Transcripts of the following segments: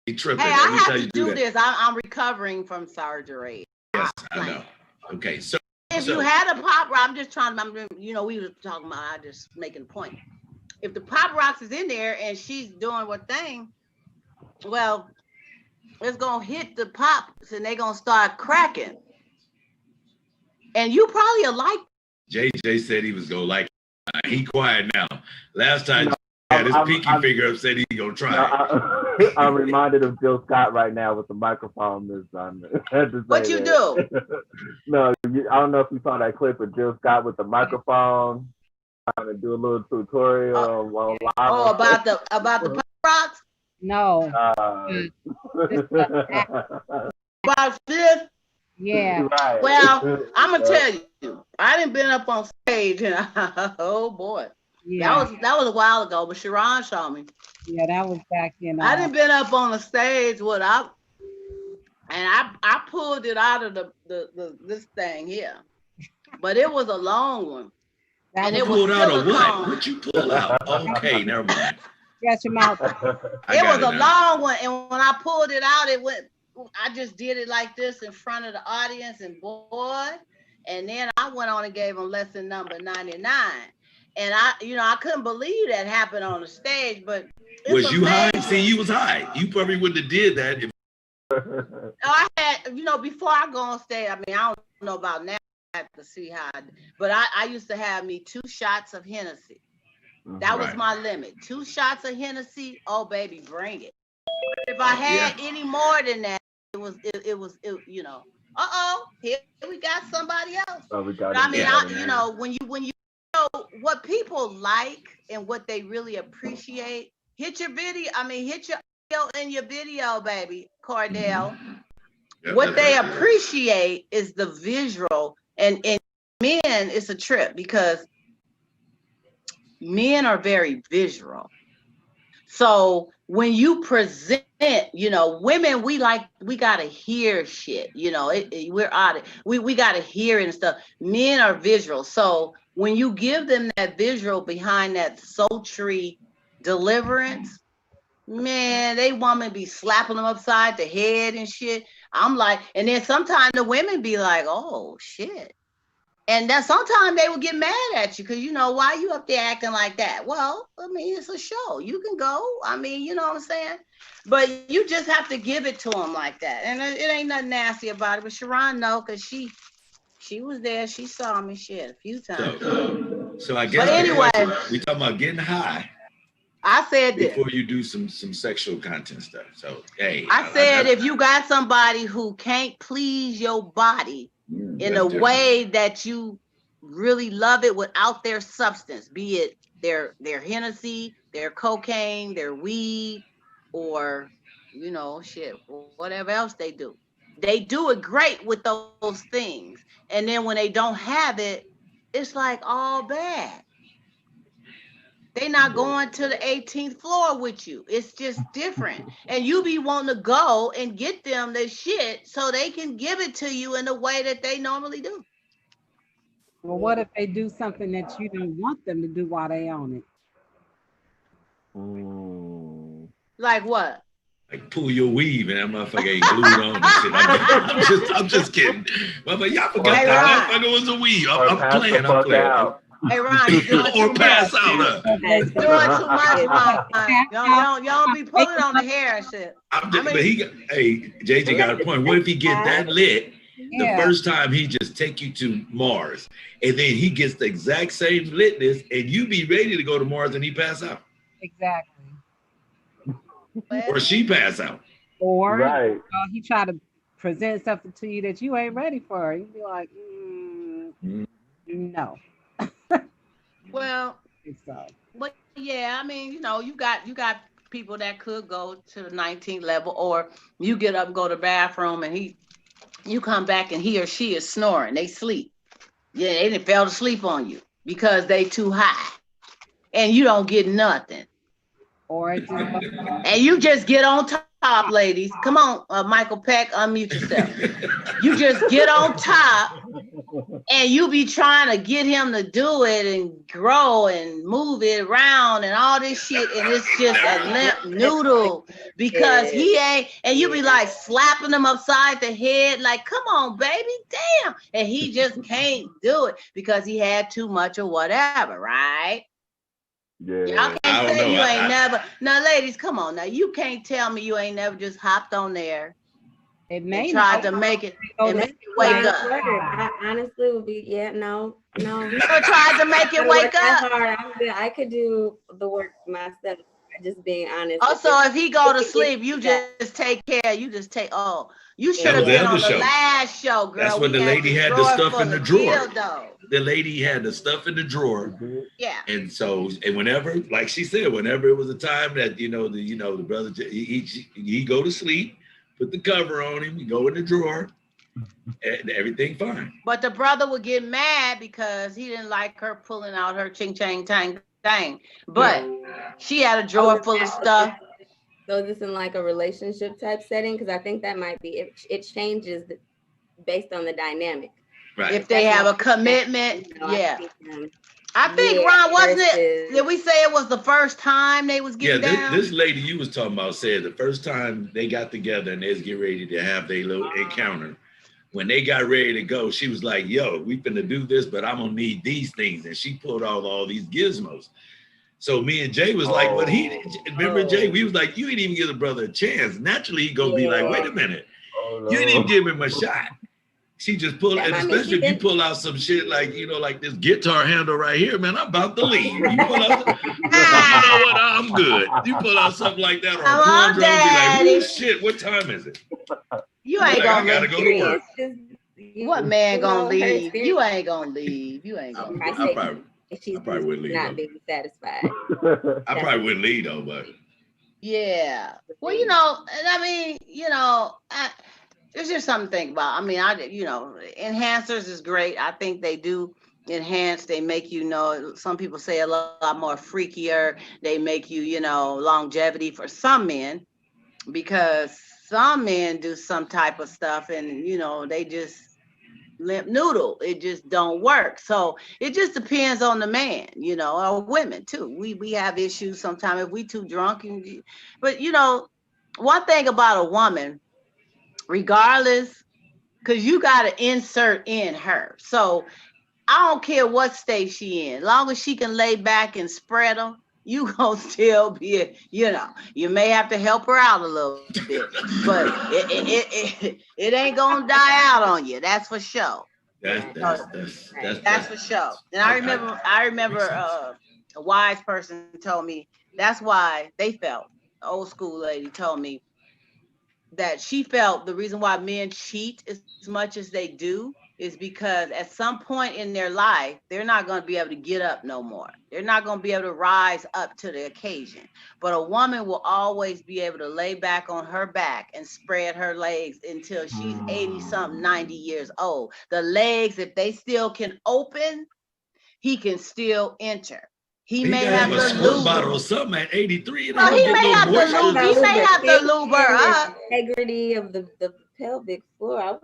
He tripping. Hey, I have to do this. I'm recovering from surgery. Yes, I know. Okay, so if you had a pop rock, I'm just trying to, we were talking about, I just making a point. If the pop rocks is in there and she's doing what thing, well, it's gonna hit the pops and they're gonna start cracking. And you probably like. JJ said he was gonna like it. He quiet now. Last time had his pinky finger up, said he gonna try it. I'm reminded of Jill Scott right now with the microphone. What you do? No, I don't know if you saw that clip of Jill Scott with the microphone trying to do a little tutorial on live. Oh, about the pop rocks? No. About this? Yeah. Right. Well, I'm gonna tell you, I didn't been up on stage, and oh boy, that was a while ago. But Sharon saw me. Yeah, that was back in. I didn't been up on the stage with I pulled it out of the this thing here, but it was a long one. And it was out of what? What you pull out? Okay, never mind. Stretch your mouth. It was a long one, and when I pulled it out, it went. I just did it like this in front of the audience, and boy, and then I went on and gave them lesson number 99, and I couldn't believe that happened on the stage. But was you high? See, you was high. You probably wouldn't have did that. I had, before I go on stage. I mean, I don't know about now. I have to see how. But I used to have me 2 shots of Hennessy. That was my limit. 2 shots of Hennessy. Oh baby, bring it. If I had any more than that, it was here we got somebody else. Oh, we got when you know what people like and what they really appreciate, hit your video in your video, baby, Cordell. What they appreciate is the visual, and men, it's a trip because men are very visual. So when you present, women, we gotta hear shit. We're out of we gotta hear it and stuff. Men are visual. So when you give them that visual behind that sultry deliverance, man, they woman be slapping them upside the head and shit. I'm like, and then sometimes the women be like, oh shit. And then sometimes they will get mad at you because, why you up there acting like that? Well, I mean, it's a show. You can go. I mean, you know what I'm saying? But you just have to give it to them like that. And it ain't nothing nasty about it. But Sharon, no, because she was there. She saw me shit a few times. So I guess anyway, we talking about getting high. I said this before you do some sexual content stuff. So, hey. I said if you got somebody who can't please your body in a way that you really love it without their substance, be it their Hennessy, their cocaine, their weed, or whatever else they do. They do it great with those things. And then when they don't have it, it's like all bad. They not going to the 18th floor with you. It's just different. And you be wanting to go and get them the shit so they can give it to you in the way that they normally do. Well, what if they do something that you don't want them to do while they own it? Like what? Like pull your weave and that motherfucker ain't glued on and shit. I'm just kidding. But y'all forgot that motherfucker was a weave. I'm playing. Hey, Ron, or pass out. Doing too much, y'all be pulling on the hair and shit. JJ got a point. What if he get that lit the first time he just take you to Mars, and then he gets the exact same litness, and you be ready to go to Mars, and he pass out? Exactly. Or she pass out. Or he try to present something to you that you ain't ready for. You be like, no. Well, but yeah, I mean, you got people that could go to the 19th level, or you get up and go to the bathroom and you come back and he or she is snoring. They sleep. Yeah, they didn't fell asleep on you because they too high, and you don't get nothing. And you just get on top top, ladies. Come on, Michael Peck, unmute yourself. You just get on top and you be trying to get him to do it and grow and move it around and all this shit. And it's just a limp noodle because he ain't, and you be like slapping him upside the head. Like, come on, baby, damn. And he just can't do it because he had too much or whatever, right? Yeah. Y'all can't say you ain't never. Now, ladies, come on. Now, you can't tell me you ain't never just hopped on there It may tried to make it wake up. I honestly would be, no. You never tried to make it wake up. I could do the work myself. Just being honest. Also, if he go to sleep, you just take care. You just take. Oh, you should have been on the last show, girl. That's when the lady had the stuff in the drawer. The lady had the stuff in the drawer. Yeah. And so, and whenever, like she said, whenever it was a time that the brother he go to sleep, put the cover on him, you go in the drawer, and everything fine. But the brother would get mad because he didn't like her pulling out her ching chang tang thing. But she had a drawer full of stuff. So this in like a relationship type setting, because I think that might be it changes based on the dynamic. Right. If they have a commitment, I think Ron, wasn't it? Did we say it was the first time they was getting down? This lady you was talking about said the first time they got together and they was getting ready to have their little encounter. When they got ready to go, she was like, "Yo, we finna do this, but I'm gonna need these things," and she pulled out all these gizmos. So me and Jay was like, "But remember Jay? We was like, you ain't even give the brother a chance. Naturally, he gonna be like, wait a minute, you didn't even give him a shot." She just pulled, and especially if you pull out some shit like, like this guitar handle right here, man, I'm about to leave. You pull out, you know what? I'm good. You pull out something like that on a corn drum, be like, oh shit, what time is it? You ain't gonna I gotta go to work. What man gonna leave? You ain't gonna leave. You ain't gonna leave. I probably wouldn't leave. Not being satisfied. I probably wouldn't leave though, but. Yeah. Well, I mean, it's just something to think about. I mean, enhancers is great. I think they do enhance. They make you some people say a lot more freakier. They make you, longevity for some men, because some men do some type of stuff and, they just limp noodle. It just don't work. So it just depends on the man, or women too. We have issues sometimes if we too drunk. But, one thing about a woman, regardless, because you got to insert in her. So I don't care what state she in. As long as she can lay back and spread them, you gonna still be, you may have to help her out a little bit, but it ain't gonna die out on you. That's for sure. That's for sure. And I remember a wise person told me that's why they felt, an old school lady told me that she felt the reason why men cheat as much as they do is because at some point in their life, they're not going to be able to get up no more. They're not going to be able to rise up to the occasion. But a woman will always be able to lay back on her back and spread her legs until she's 80-something, 90 years old. The legs, if they still can open, he can still enter. He may have a squirt bottle or something at 83. Well, he may have to lube her up. Integrity of the pelvic floor.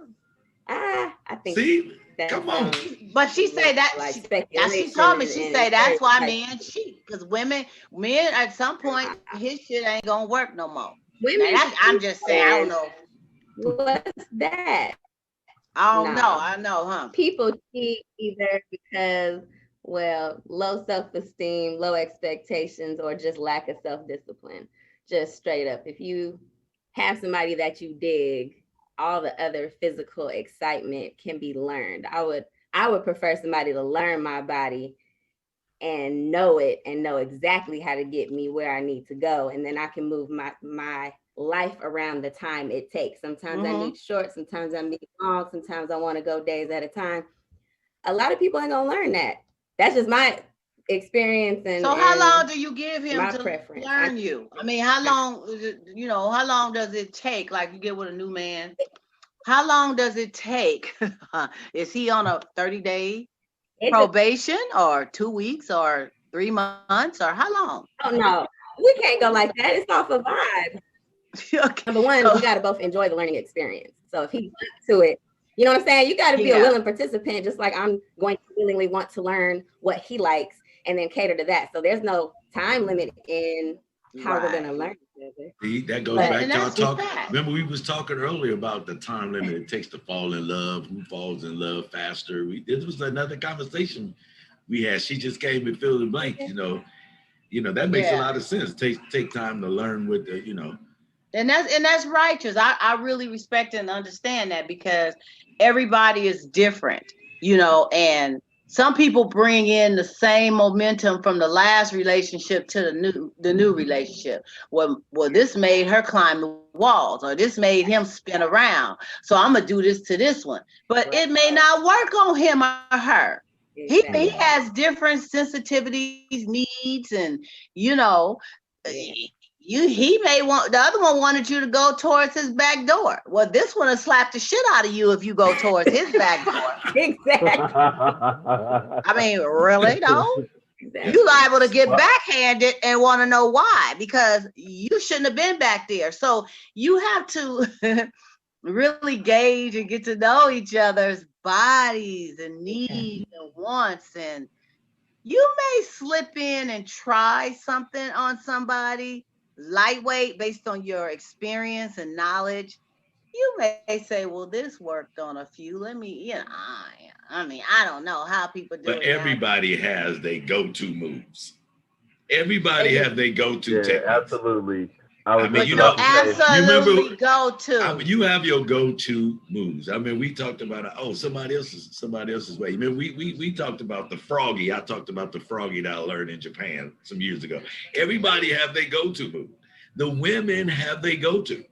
I think. See, come on. But she said that. She told me. She said that's why men cheat, because men at some point his shit ain't gonna work no more. I'm just saying. I don't know. What's that? I don't know. I know, huh? People cheat either because, low self-esteem, low expectations, or just lack of self-discipline. Just straight up. If you have somebody that you dig, all the other physical excitement can be learned. I would prefer somebody to learn my body and know it and know exactly how to get me where I need to go. And then I can move my life around the time it takes. Sometimes I need short, sometimes I need long, sometimes I want to go days at a time. A lot of people ain't gonna learn that. That's just my experience. And so how long do you give him to preference. learn you? I mean, how long is it, how long does it take? Like you get with a new man, how long does it take? Is he on a 30-day probation or 2 weeks or 3 months or how long? Oh no, we can't go like that. It's off a vibe. Okay. Number one, we got to both enjoy the learning experience. So if he's to it, you know what I'm saying? You got to be a willing participant, just like I'm going to willingly want to learn what he likes and then cater to that. So there's no time limit in how we're going to learn together. See, that goes back to our talk. Remember, we was talking earlier about the time limit it takes to fall in love, who falls in love faster. This was another conversation we had. She just came and filled the blank, you know, that makes a lot of sense. Take time to learn with the, And that's righteous. I really respect and understand that, because everybody is different, and some people bring in the same momentum from the last relationship to the new relationship. Well, this made her climb the walls, or this made him spin around. So I'm gonna do this to this one, but it may not work on him or her. Exactly. He has different sensitivities, needs, and he may want, the other one wanted you to go towards his back door. Well, this one will slap the shit out of you if you go towards his back door. Exactly. I mean, really though? Exactly. You liable to get backhanded and want to know why, because you shouldn't have been back there. So you have to really gauge and get to know each other's bodies and needs and wants. And you may slip in and try something on somebody lightweight based on your experience and knowledge. You may say, well, this worked on a few. Let me, I mean, I don't know how people do it. But everybody has their go-to moves. Everybody have their go-to techniques. Absolutely. Absolutely go-to. I mean, you have your go-to moves. I mean, we talked about somebody else's way. I mean, we talked about the froggy. I talked about the froggy that I learned in Japan some years ago. Everybody have their go-to move. The women have their go-to.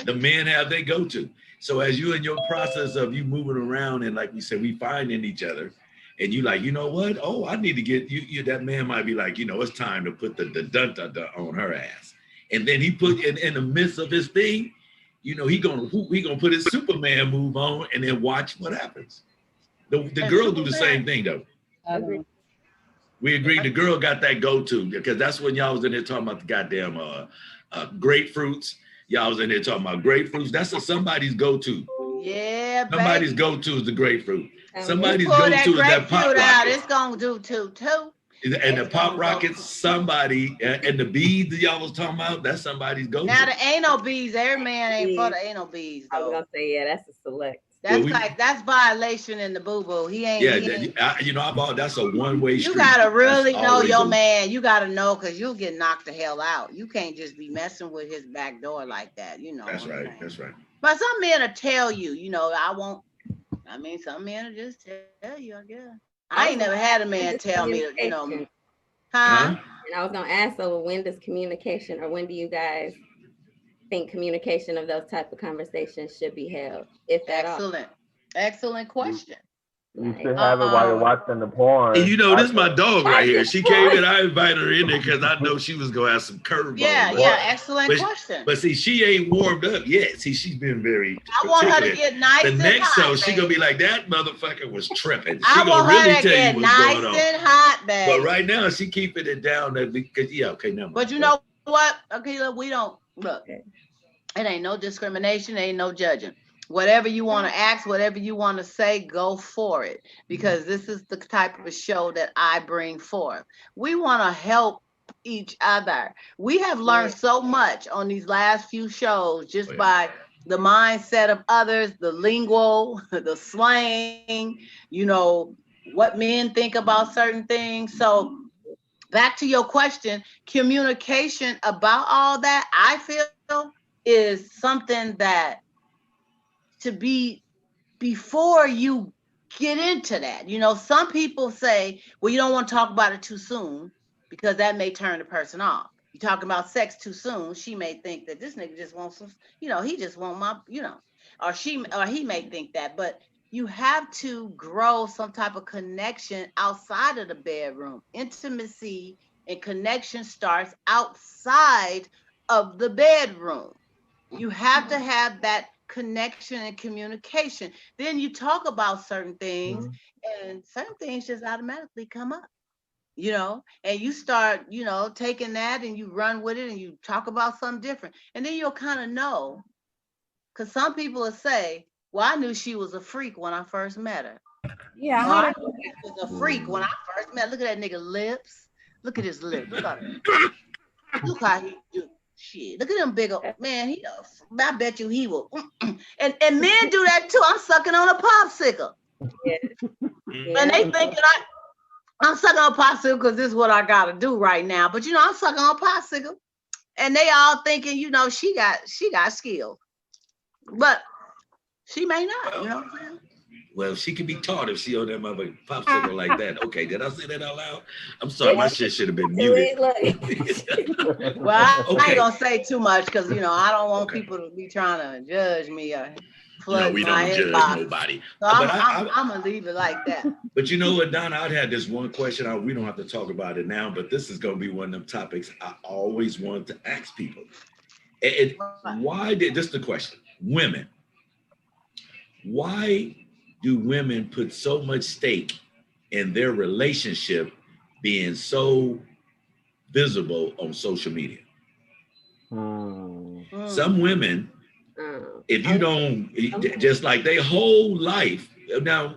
The men have their go-to. So as you in your process of you moving around, and like we said, we finding each other, and you like, you know what? Oh, I need to get you. That man might be like, it's time to put the dun on her ass. And then he put in the midst of his thing, he gonna put his Superman move on, and then watch what happens. The girl do the same thing though. We agreed the girl got that go-to, because that's when y'all was in there talking about the goddamn grapefruits. Y'all was in there talking about grapefruits. That's somebody's go-to. Yeah, somebody's baby. go-to is the grapefruit. Somebody's go-to is that pop rocket. It's gonna do too. And the pop rockets, somebody, and the beads that y'all was talking about, that's somebody's go-to. Now the anal beads, every man ain't for the anal beads though. I was gonna say, that's a select. That's violation in the boo-boo. He ain't. That's a one-way street. You gotta really know your man. You gotta know, because you'll get knocked the hell out. You can't just be messing with his back door like that. That's right. That's right. But some men will tell you, I won't. I mean, some men will just tell you, I guess. I ain't never had a man tell me, Huh? And I was gonna ask, so when does communication, or when do you guys think communication of those type of conversations should be held, if at all? Excellent question. You should have it while you're watching the porn. And this is my dog right here. She came in, I invited her in there because I know she was gonna have some curveballs. Yeah, excellent question. But see, she ain't warmed up yet. See, she's been very I want her to get nice. The next show, she gonna be like, that motherfucker was tripping. She gonna really tell you what's going on. And hot, baby. But right now, she keeping it down because now. But you know what? Okay, look, we don't look. It ain't no discrimination, ain't no judging. Whatever you want to ask, whatever you want to say, go for it, because this is the type of show that I bring forth. We want to help each other. We have learned so much on these last few shows just by the mindset of others, the lingo, the slang, what men think about certain things. So back to your question, communication about all that, I feel, is something that to be before you get into that. Some people say, well, you don't want to talk about it too soon because that may turn the person off. You talking about sex too soon, she may think that this nigga just wants some, he just want my, or he may think that, but you have to grow some type of connection outside of the bedroom. Intimacy and connection starts outside of the bedroom. You have to have that connection and communication. Then you talk about certain things, and certain things just automatically come up. you know, and you start, you know, taking that and you run with it and you talk about something different. And then you'll kind of know, because some people will say, well, I knew she was a freak when I first met her. Yeah, No, how I they knew she was a freak when I first met. Look at that nigga lips. Look at his lips. Look how he do. Shit, look at him big old man. I bet you he will. And men do that too. I'm sucking on a popsicle. Yeah. And they thinking I'm sucking on a popsicle because this is what I gotta do right now. But you know, I'm sucking on a popsicle. And they all thinking, you know, she got skill. But she may not, you know what I'm saying? Well, she could be taught if she on that mother popsicle like that. Okay, did I say that out loud? I'm sorry, my shit should have been muted. Well, I ain't gonna say too much because you know I don't want people to be trying to judge me or flood we my don't judge inbox. nobody. So I'm gonna leave it like that. But you know what, Donna, I'd had this one question. We don't have to talk about it now, but this is gonna be one of them topics I always wanted to ask people. Why did this is the question? Women. Why do women put so much stake in their relationship being so visible on social media? Some women, if you don't, just like their whole life, now,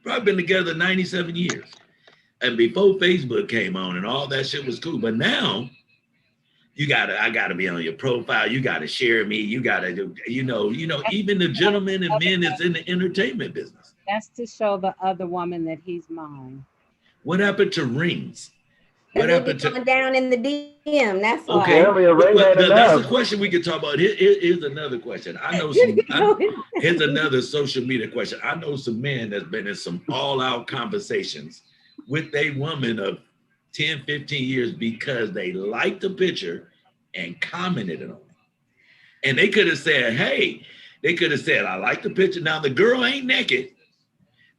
probably been together 97 years. And before Facebook came on and all that shit was cool. But now, I gotta be on your profile. You gotta share me. You gotta do, you know, even the gentlemen and men that's in the entertainment business. That's to show the other woman that he's mine. What happened to rings? What happened to down in the DM? That's why. Okay, that's a question we can talk about. Here's another question. I know here's another social media question. I know some men that's been in some all-out conversations with a woman of 10, 15 years because they liked the picture and commented on it. And they could have said, hey, I like the picture. Now the girl ain't naked.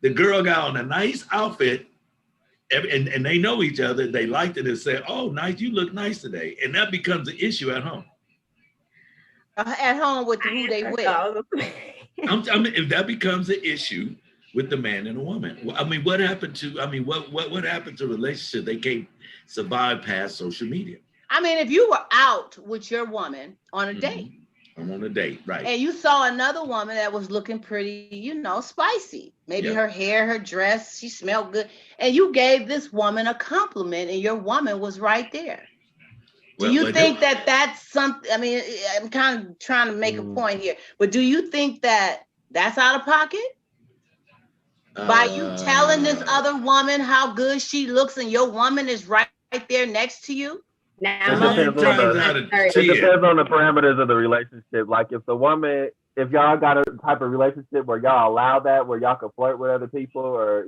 The girl got on a nice outfit and they know each other. They liked it and said, oh, nice, you look nice today. And that becomes an issue at home. At home with who they with. I mean, if that becomes an issue with the man and the woman. I mean, what happened to relationships? They can't survive past social media. I mean, if you were out with your woman on a date. I'm on a date, right. And you saw another woman that was looking pretty, you know, spicy. Maybe her hair, her dress, she smelled good. And you gave this woman a compliment and your woman was right there. Do you think that that's something, I mean, I'm kind of trying to make a point here, but do you think that that's out of pocket? By you telling this other woman how good she looks and your woman is right there next to you? It depends on the parameters of the relationship. Like if y'all got a type of relationship where y'all allow that, where y'all can flirt with other people or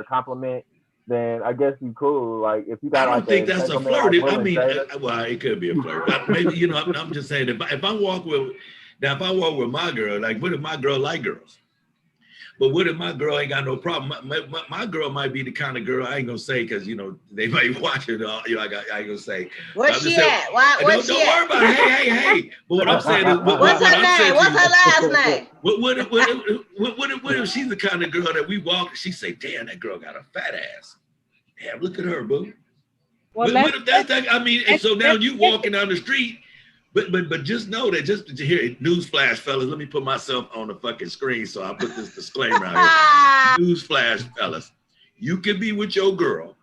compliment, then I guess you cool. Like if you got, I don't think that's a flirt. I mean, well, it could be a flirt. Maybe I'm just saying if I walk with my girl, like what if my girl like girls? But what if my girl ain't got no problem? My girl might be the kind of girl, I ain't gonna say because they might watch it. I ain't gonna say. Where's she at? Where's she at? Don't worry about it. Hey. But what I'm saying is, what's her name? What's her last name? What if she's the kind of girl that we walk? She say, "Damn, that girl got a fat ass. Damn, look at her, boo." Well, what if that's that? I mean, and so now you walking down the street. But just know that just to hear it, newsflash, fellas. Let me put myself on the fucking screen so I put this disclaimer out here. Newsflash, fellas. You could be with your girl,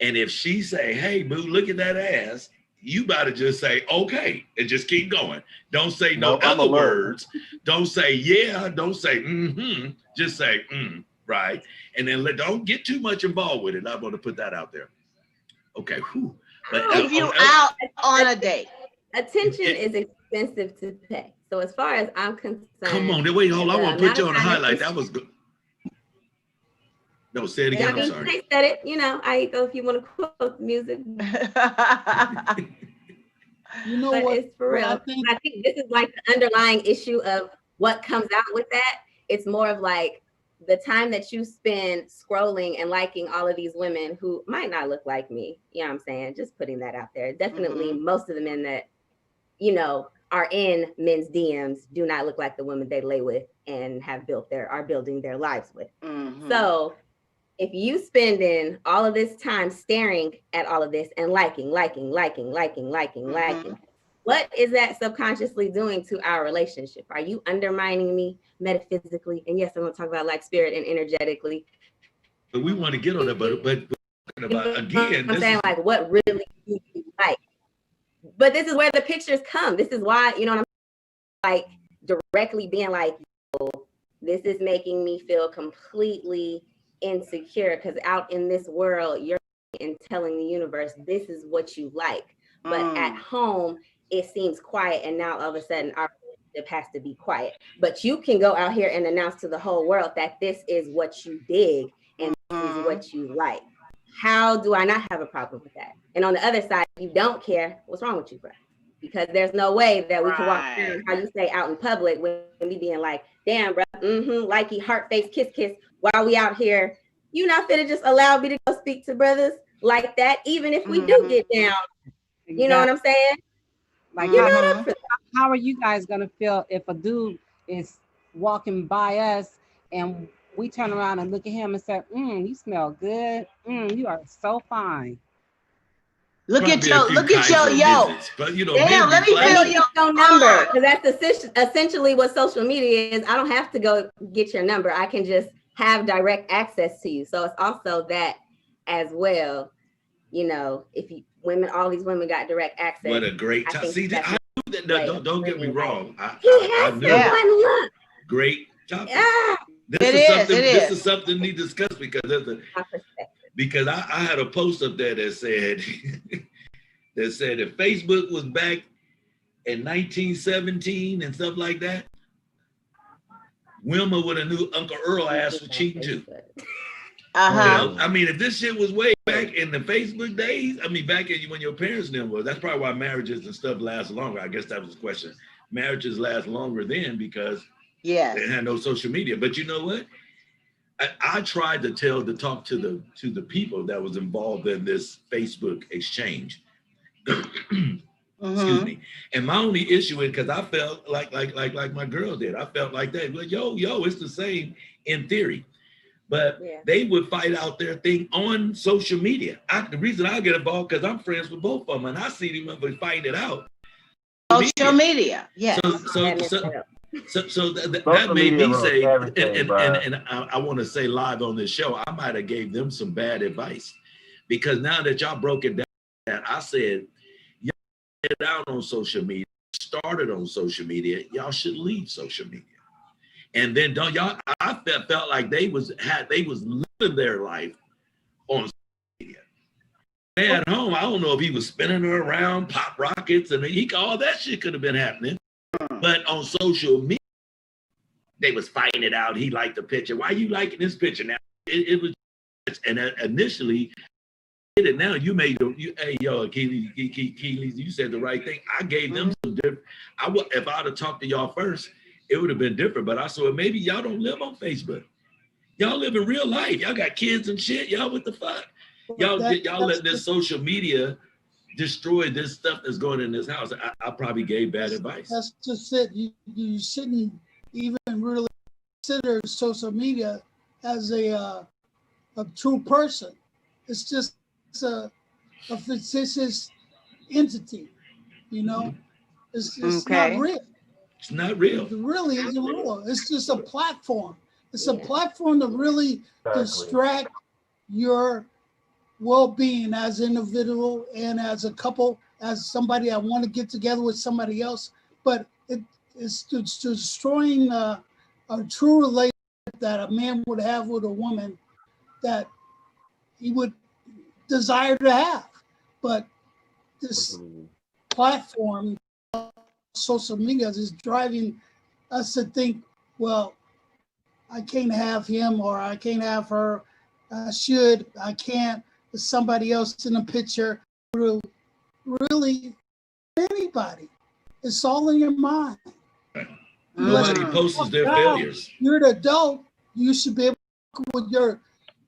and if she say, "Hey, boo, look at that ass," you better just say, "Okay," and just keep going. Don't say no other words. Don't say yeah. Don't say mm-hmm. Just say right, and then don't get too much involved with it. I'm going to put that out there. Okay. Whew. But if you out on a date. Attention is expensive to pay. So as far as I'm concerned. Come on, wait, hold on. I want to put you on the highlight. That was good. No, say it again. I'm sorry. I said it, I go if you want to quote music. You know but what? It's for real. I think this is like the underlying issue of what comes out with that. It's more of like the time that you spend scrolling and liking all of these women who might not look like me. You know what I'm saying? Just putting that out there. Definitely most of the men that are in men's DMs do not look like the women they lay with and are building their lives with. So if you spending all of this time staring at all of this and liking, what is that subconsciously doing to our relationship? Are you undermining me metaphysically? And yes, I'm going to talk about like spirit and energetically. But we want to get on that, but about again, I'm saying like what really do you like? But this is where the pictures come. This is why, you know what I'm like, directly being like, oh, this is making me feel completely insecure because out in this world, you're and telling the universe this is what you like. But at home, it seems quiet, and now all of a sudden our relationship has to be quiet. But you can go out here and announce to the whole world that this is what you dig and this is what you like. How do I not have a problem with that? And on the other side, if you don't care, what's wrong with you, bro? Because there's no way that we can walk around, how you say, out in public with me being like, damn, bro, likey, heart face, kiss, while we out here. You not finna just allow me to go speak to brothers like that, even if we do get down. Exactly. You know what I'm saying? Like, how are you guys gonna feel if a dude is walking by us and we turn around and look at him and say, you smell good. You are so fine. Look at your yo. But you know, damn, let me feel your number. Because that's essentially what social media is. I don't have to go get your number. I can just have direct access to you. So it's also that as well. You know, if you all these women got direct access. What a great time. See, don't get me wrong. I knew one look. Great topic. Yeah. This is something we discuss because because I had a post up there that said if Facebook was back in 1917 and stuff like that, Wilma would have knew Uncle Earl asked for cheating too. You know, I mean, if this shit was way back in the Facebook days, I mean, back when your parents knew was, that's probably why marriages and stuff last longer. I guess that was the question. Marriages last longer then because they had no social media. But you know what? I tried to talk to the people that was involved in this Facebook exchange. Excuse me. And my only issue is because I felt like my girl did. I felt like that. Well, yo, it's the same in theory. But they would fight out their thing on social media. The reason I get involved because I'm friends with both of them, and I see them fighting it out. Social media, yeah. So that made me say, and I want to say live on this show, I might have gave them some bad advice because now that y'all broke it down, I said, y'all get out on social media, started on social media, y'all should leave social media. And then I felt like they was living their life on social media. They at home, I don't know if he was spinning her around, pop rockets, and all that shit could have been happening. But on social media, they was fighting it out. He liked the picture. Why you liking this picture now? It was, and initially, and now you made hey yo, Keely, you said the right thing. I gave them some different. If I'd have talked to y'all first, it would have been different. But I saw maybe y'all don't live on Facebook. Y'all live in real life. Y'all got kids and shit. Y'all what the fuck? Y'all let this social media destroy this stuff that's going in this house. I probably gave bad advice. That's just it. You shouldn't even really consider social media as a true person. It's just a fictitious entity, you know? It's not real. It's not real. It really isn't real. It's just a platform. It's a platform to really distract your well-being as an individual and as a couple, as somebody I want to get together with somebody else. But it's destroying a true relationship that a man would have with a woman that he would desire to have. But this platform, social media, is driving us to think, well, I can't have him or I can't have her. I can't. There's somebody else in the picture. Really, anybody. It's all in your mind. Nobody posts their failures. You're an adult. You should be able to work with your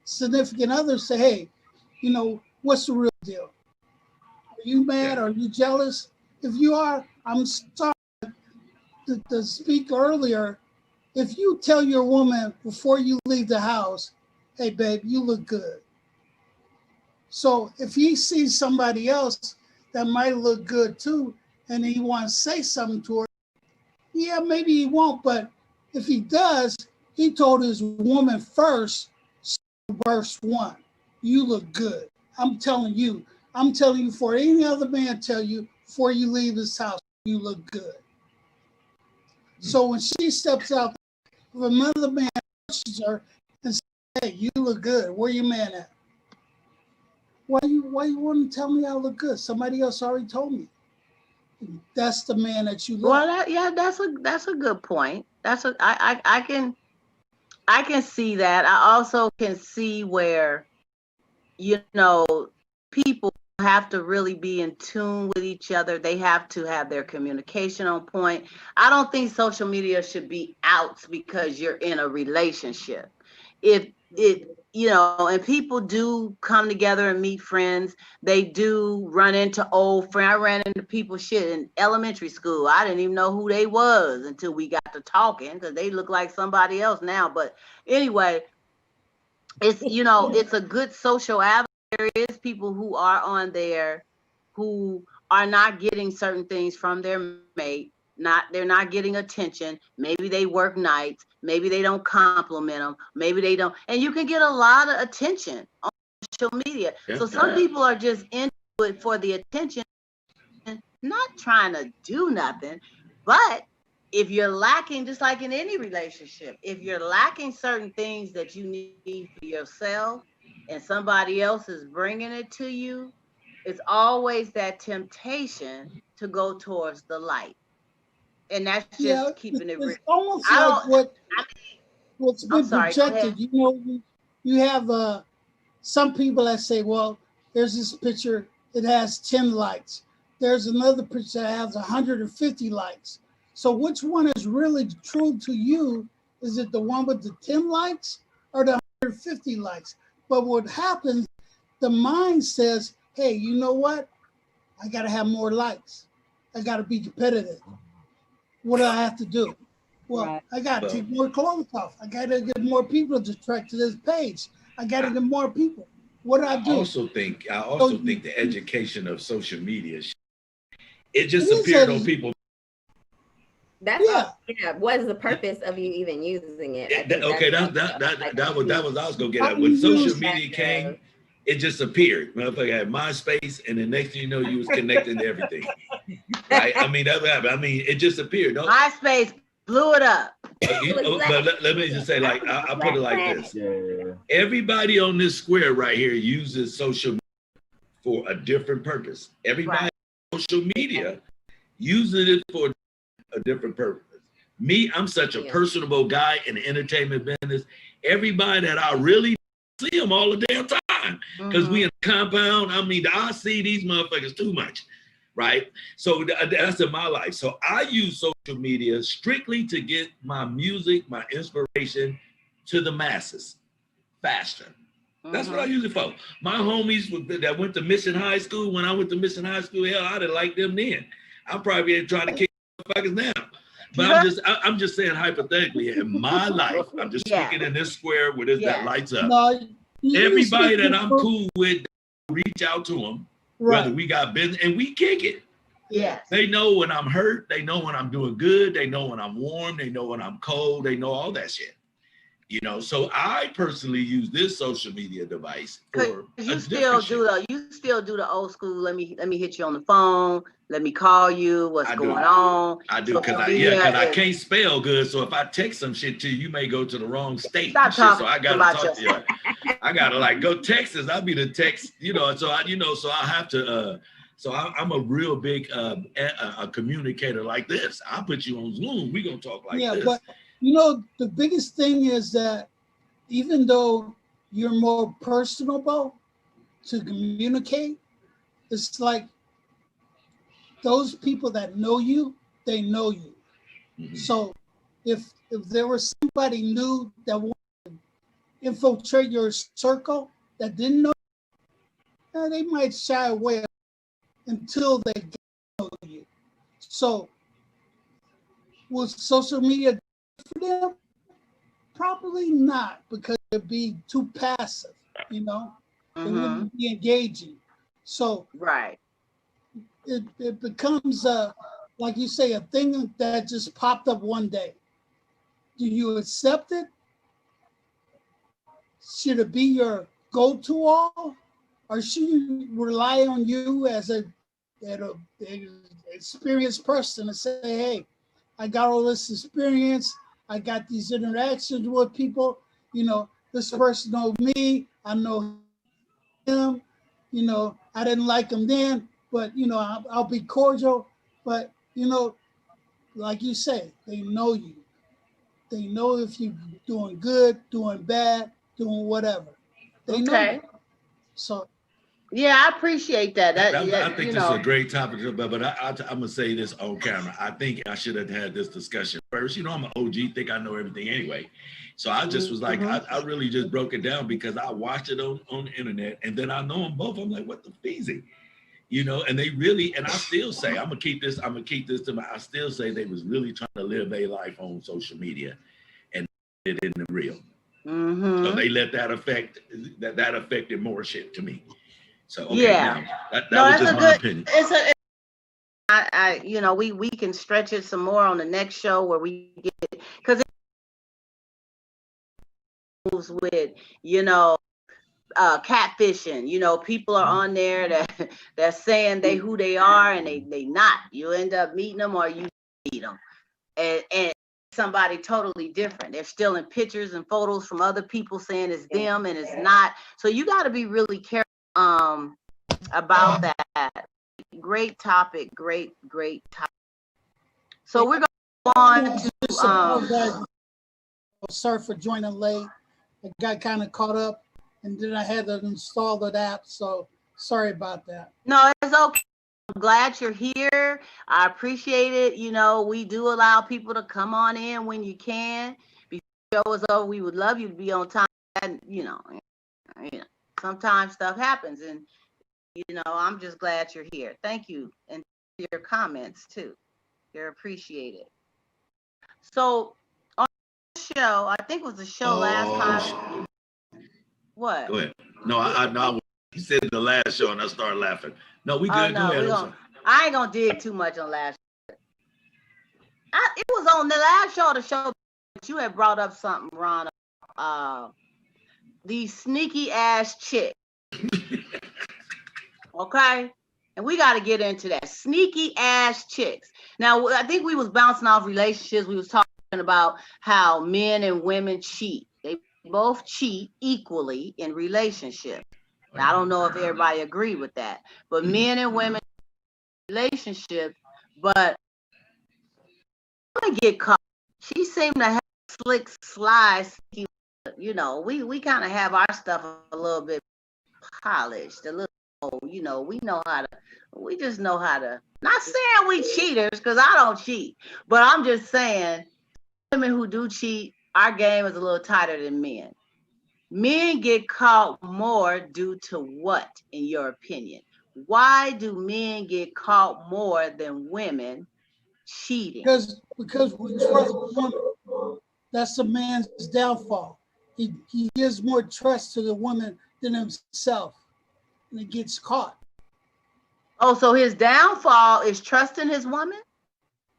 significant other. Say, hey, you know, what's the real deal? Are you mad? Are you jealous? If you are, I'm sorry to speak earlier. If you tell your woman before you leave the house, hey babe, you look good. So if he sees somebody else that might look good too, and he wants to say something to her, yeah, maybe he won't, but if he does, he told his woman first, verse 1, you look good. I'm telling you before any other man tell you, before you leave this house, you look good. So when she steps out, if another man touches her and says, hey, you look good, where your man at? Why you want to tell me I look good? Somebody else already told me. That's the man that you love. Well, that's a good point. I can see that. I also can see where, you know, people have to really be in tune with each other. They have to have their communication on point. I don't think social media should be out because you're in a relationship. If it, and people do come together and meet friends. They do run into old friends. I ran into people in elementary school. I didn't even know who they was until we got to talking, because they look like somebody else now. But anyway, it's it's a good social avenue. There is people who are on there who are not getting certain things from their mate. They're not getting attention. Maybe they work nights. Maybe they don't compliment them. Maybe they don't. And you can get a lot of attention on social media. So some people are just into it for the attention, not trying to do nothing. But if you're lacking, just like in any relationship, if you're lacking certain things that you need for yourself and somebody else is bringing it to you, it's always that temptation to go towards the light. And that's just keeping it real. It's almost like what's been projected. You have some people that say, well, there's this picture, it has 10 likes. There's another picture that has 150 likes. So which one is really true to you? Is it the one with the 10 likes or the 150 likes? But what happens, the mind says, hey, you know what? I got to have more likes. I got to be competitive. What do I have to do? Well, I got to take more clothes off. I got to get more people to track to this page. I got to get more people. What do I do? I also think the education of social media, it just appeared on people. That's what is the purpose of you even using it? That was I was gonna get at. When social media came, it just appeared. Motherfucker had MySpace, and the next thing you know, you was connected to everything. Right? I mean, that happened. I mean, it just appeared. MySpace blew it up. But let me just say, like, I put it like this. Everybody on this square right here uses social media for a different purpose. Everybody on social media uses it for a different purpose. Me, I'm such a personable guy in the entertainment business. Everybody that I really see them all the damn time, because we in a compound. I mean, I see these motherfuckers too much, right? So that's in my life. So I use social media strictly to get my music, my inspiration to the masses faster. That's what I use it for. My homies that went to Mission High School, when I went to Mission High School, hell, I didn't like them then. I'm probably trying to kick motherfuckers now. But I'm just saying hypothetically, in my life, I'm just speaking in this square where that lights up. No, everybody that I'm cool with, reach out to them, whether we got business, and we kick it. Yes. They know when I'm hurt. They know when I'm doing good. They know when I'm warm. They know when I'm cold. They know all that shit. So I personally use this social media device for you still do the old school. Let me hit you on the phone. Let me call you. What's going on? I do, because I can't spell good. So if I text some shit to you, you may go to the wrong state. So I gotta talk to you. I gotta go Texas. I'll be the text. So I have to. So I'm a real big a communicator like this. I'll put you on Zoom. We gonna talk like this. But the biggest thing is that even though you're more personable to communicate, it's like those people that know you, they know you. Mm-hmm. So if there was somebody new that wanted to infiltrate your circle that didn't know you, they might shy away until they get to know you. So with social media for them, Probably not, because it'd be too passive, you know. It wouldn't be engaging. So right, it becomes like you say, a thing that just popped up one day. Do you accept it? Should it be your go-to all, or should you rely on you as an experienced person to say, hey, I got all this experience, I got these interactions with people, you know, this person knows me, I know him, you know, I didn't like him then, but, you know, I'll be cordial. But, you know, like you say, they know you. They know if you're doing good, doing bad, doing whatever. They know you. So. Yeah, I appreciate that. I think this is a great topic, but I'm going to say this on camera. I think I should have had this discussion first. You know, I'm an OG, think I know everything anyway. So I just was like, I really just broke it down because I watched it on the internet, and then I know them both. I'm like, what the feezy? You know, and they really, and I still say, I'm gonna keep this to my, I still say they was really trying to live their life on social media and it in the real. So they let that affect, that affected more shit to me. So okay, now that was just my opinion. I you know, we can stretch it some more on the next show where we get, because it moves with, you know, catfishing. You know, people are on there that's saying they who they are and they not. You end up meeting them or you meet them, and somebody totally different. They're stealing pictures and photos from other people saying it's them and it's not. So you got to be really careful about that. Great topic, great topic. So we're going to go on to sorry for joining late. I got kind of caught up, and then I had to install that app, so sorry about that. No, it's okay. I'm glad you're here. I appreciate it. You know, we do allow people to come on in when you can. Before the show is over, we would love you to be on time. And, you know, sometimes stuff happens, and, you know, I'm just glad you're here. Thank you. And your comments, too. You're appreciated. So, on the show, I think it was the show last time. What? Go ahead. No, I he said the last show and I started laughing. No, we good. No, go ahead. I ain't gonna dig too much on last show. It was on the last show, the show that you had brought up something, Ron. These sneaky ass chicks. Okay? And we got to get into that. Sneaky ass chicks. Now, I think we was bouncing off relationships. We was talking about how men and women cheat. They both cheat equally in relationships. I don't know if everybody agree with that, but men and women relationships, but get caught. She seemed to have slick slides. You know, we kind of have our stuff a little bit polished, a little, you know, we just know how to, not saying we cheaters, because I don't cheat, but I'm just saying women who do cheat, our game is a little tighter than men. Men get caught more due to what, in your opinion? Why do men get caught more than women cheating? Because we trust women. That's a man's downfall. He gives more trust to the woman than himself, and he gets caught. Oh, so his downfall is trusting his woman?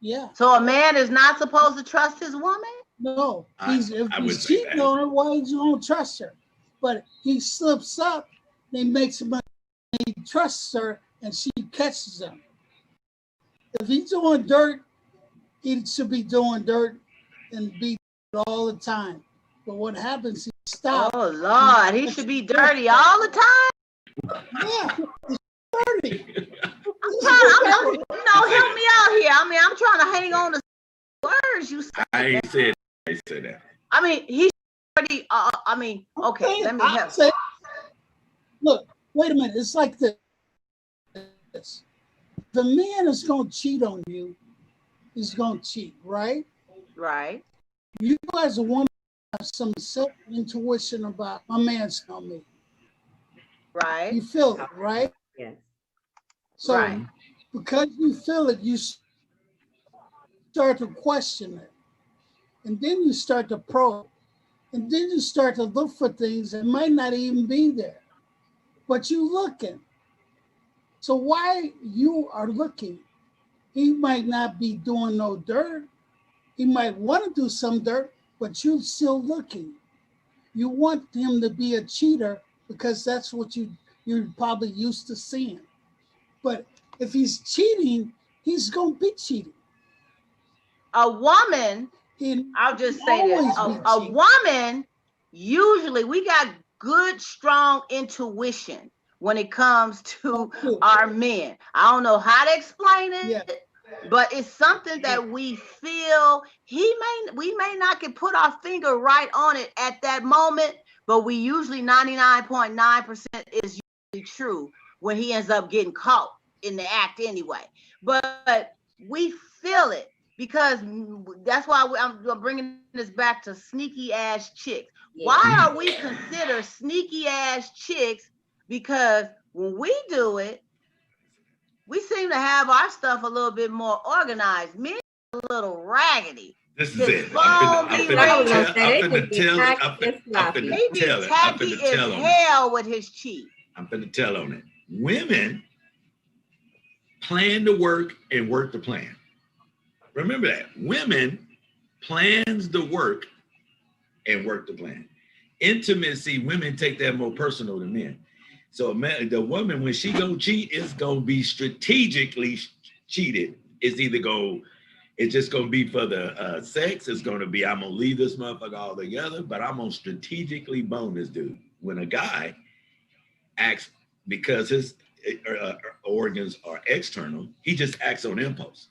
Yeah. So a man is not supposed to trust his woman? No, if he's cheating on her, why you don't trust her? But he slips up, he makes him, he trusts her, and she catches him. If he's doing dirt, he should be doing dirt and be all the time. But what happens? He stops. Oh Lord, he should be dirty all the time. Yeah, he's dirty. Help me out here. I mean, I'm trying to hang on to words you said. I ain't said that. I mean, he's pretty. Okay. Let me help. Look, wait a minute. It's like this. The man is going to cheat on you. He's going to cheat, right? Right. You as a woman have some self-intuition about my man's on me. Right. You feel it, right? Yes. So right. Because you feel it, you start to question it. And then you start to probe. And then you start to look for things that might not even be there, but you looking. So while you are looking, he might not be doing no dirt. He might want to do some dirt, but you're still looking. You want him to be a cheater because that's what you're probably used to seeing. But if he's cheating, he's going to be cheating. A woman, I'll just say this, a woman, usually we got good, strong intuition when it comes to our men. I don't know how to explain it, but it's something that we feel we may not can put our finger right on it at that moment, but we usually 99.9% is usually true when he ends up getting caught in the act anyway. But we feel it. Because that's why I'm bringing this back to sneaky ass chicks. Why are we considered sneaky ass chicks? Because when we do it, we seem to have our stuff a little bit more organized. Men are a little raggedy. This is it. I'm finna tell with his cheat. I'm finna tell on it. Women plan to work and work the plan. Remember that. Women plans the work and work the plan. Intimacy, women take that more personal than men. So the woman, when she gonna cheat, it's gonna be strategically cheated. It's just gonna be for the sex. It's gonna be, I'm gonna leave this motherfucker all together, but I'm gonna strategically bone this dude. When a guy acts because his organs are external, he just acts on impulse.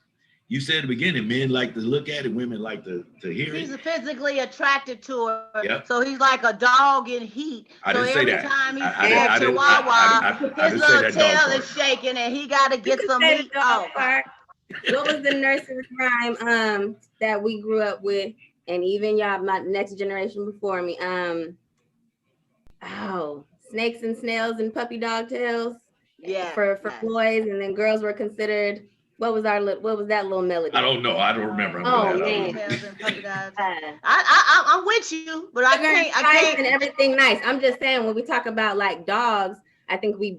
You said at the beginning, men like to look at it, women like to hear it. He's physically attracted to her, so he's like a dog in heat. I didn't say that. Time he's at Chihuahua, his little tail is shaking and he got to get some meat off. What was the nursery rhyme that we grew up with, and even y'all, my next generation before me? Snakes and snails and puppy dog tails. Yeah. For boys, and then girls were considered. What was that little melody? I don't know. I don't remember. Oh man. I'm with you, but I can't. And everything nice. I'm just saying, when we talk about like dogs, I think we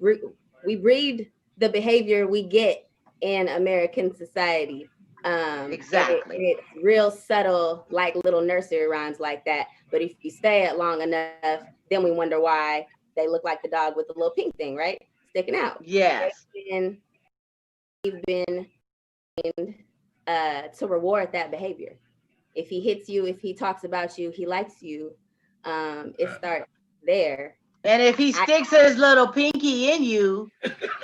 breed the behavior we get in American society. Exactly. It's real subtle, like little nursery rhymes like that. But if you stay it long enough, then we wonder why they look like the dog with the little pink thing, right? Sticking out. Yes. We've been to reward that behavior. If he hits you, if he talks about you, he likes you, it starts there. And if he sticks his little pinky in you,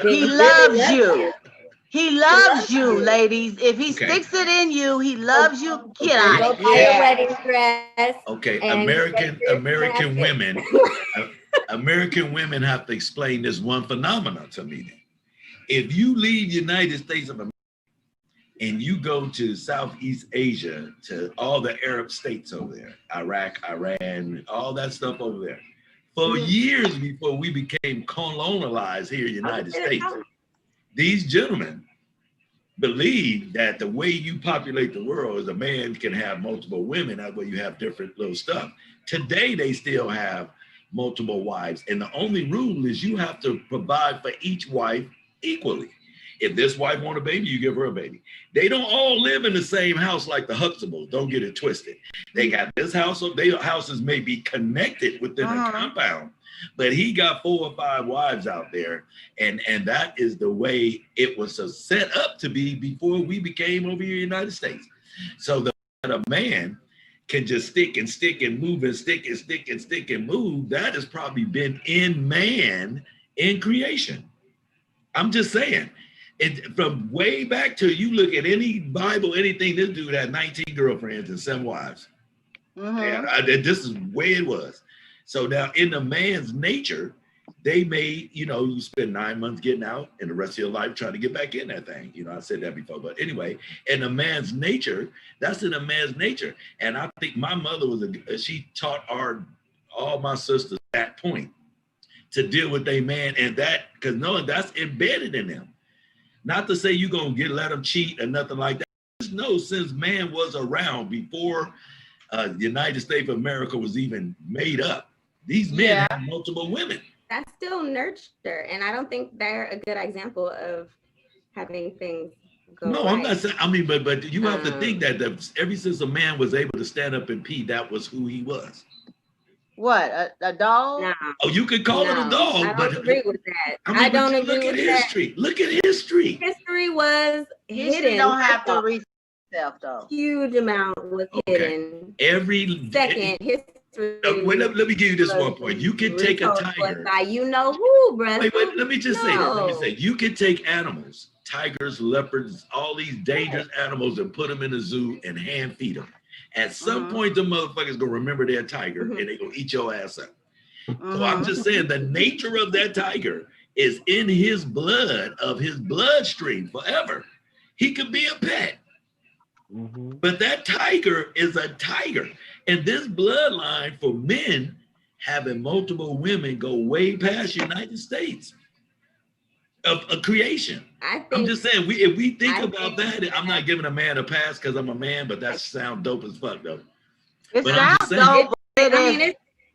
he loves you. He loves you, ladies. If he sticks it in you, he loves you. Get out of here. Wedding dress. Okay, American women, American women have to explain this one phenomenon to me. If you leave United States of America and you go to Southeast Asia, to all the Arab states over there, Iraq, Iran, all that stuff over there, for years before we became colonialized here in the United States, these gentlemen believe that the way you populate the world is a man can have multiple women, that way you have different little stuff. Today, they still have multiple wives. And the only rule is you have to provide for each wife equally. If this wife wants a baby, you give her a baby. They don't all live in the same house like the Huxtables. Don't get it twisted. They got this house, so their houses may be connected within a compound, but he got 4 or 5 wives out there. And that is the way it was set up to be before we became over here in the United States. So that a man can just stick and move and stick and move, that has probably been in man in creation. I'm just saying, from way back to, you look at any Bible, anything, this dude had 19 girlfriends and 7 wives. This is the way it was. So now in the man's nature, they may, you spend 9 months getting out and the rest of your life trying to get back in that thing. I said that before, but anyway, in a man's nature, that's in a man's nature. And I think my mother she taught all my sisters that point, to deal with a man, and that, because knowing that's embedded in them. Not to say you're going to let them cheat or nothing like that. Just know, since man was around before United States of America was even made up. These men have multiple women. That's still nurture, and I don't think they're a good example of having things go No, right. I'm not saying. I mean, but you have to think that ever since a man was able to stand up and pee, that was who he was. What, a dog? No. Oh, you could call it a dog, I don't agree with that. I don't agree look with at history. that. Look at history. History was History hidden. don't have to read itself though. Huge amount was hidden. Every second history. Wait, let me give you this one point. You can take a tiger. By you know who, bro. Wait, let me just say this. Let me say, you can take animals, tigers, leopards, all these dangerous animals, and put them in a zoo and hand feed them. At some point, the motherfuckers gonna remember their tiger and they gonna eat your ass up. So I'm just saying, the nature of that tiger is in his blood, of his bloodstream forever. He could be a pet. But that tiger is a tiger. And this bloodline for men having multiple women go way past United States of creation. I'm just saying, if we think about that, I'm not giving a man a pass because I'm a man, but that sounds dope as fuck though. It sounds dope.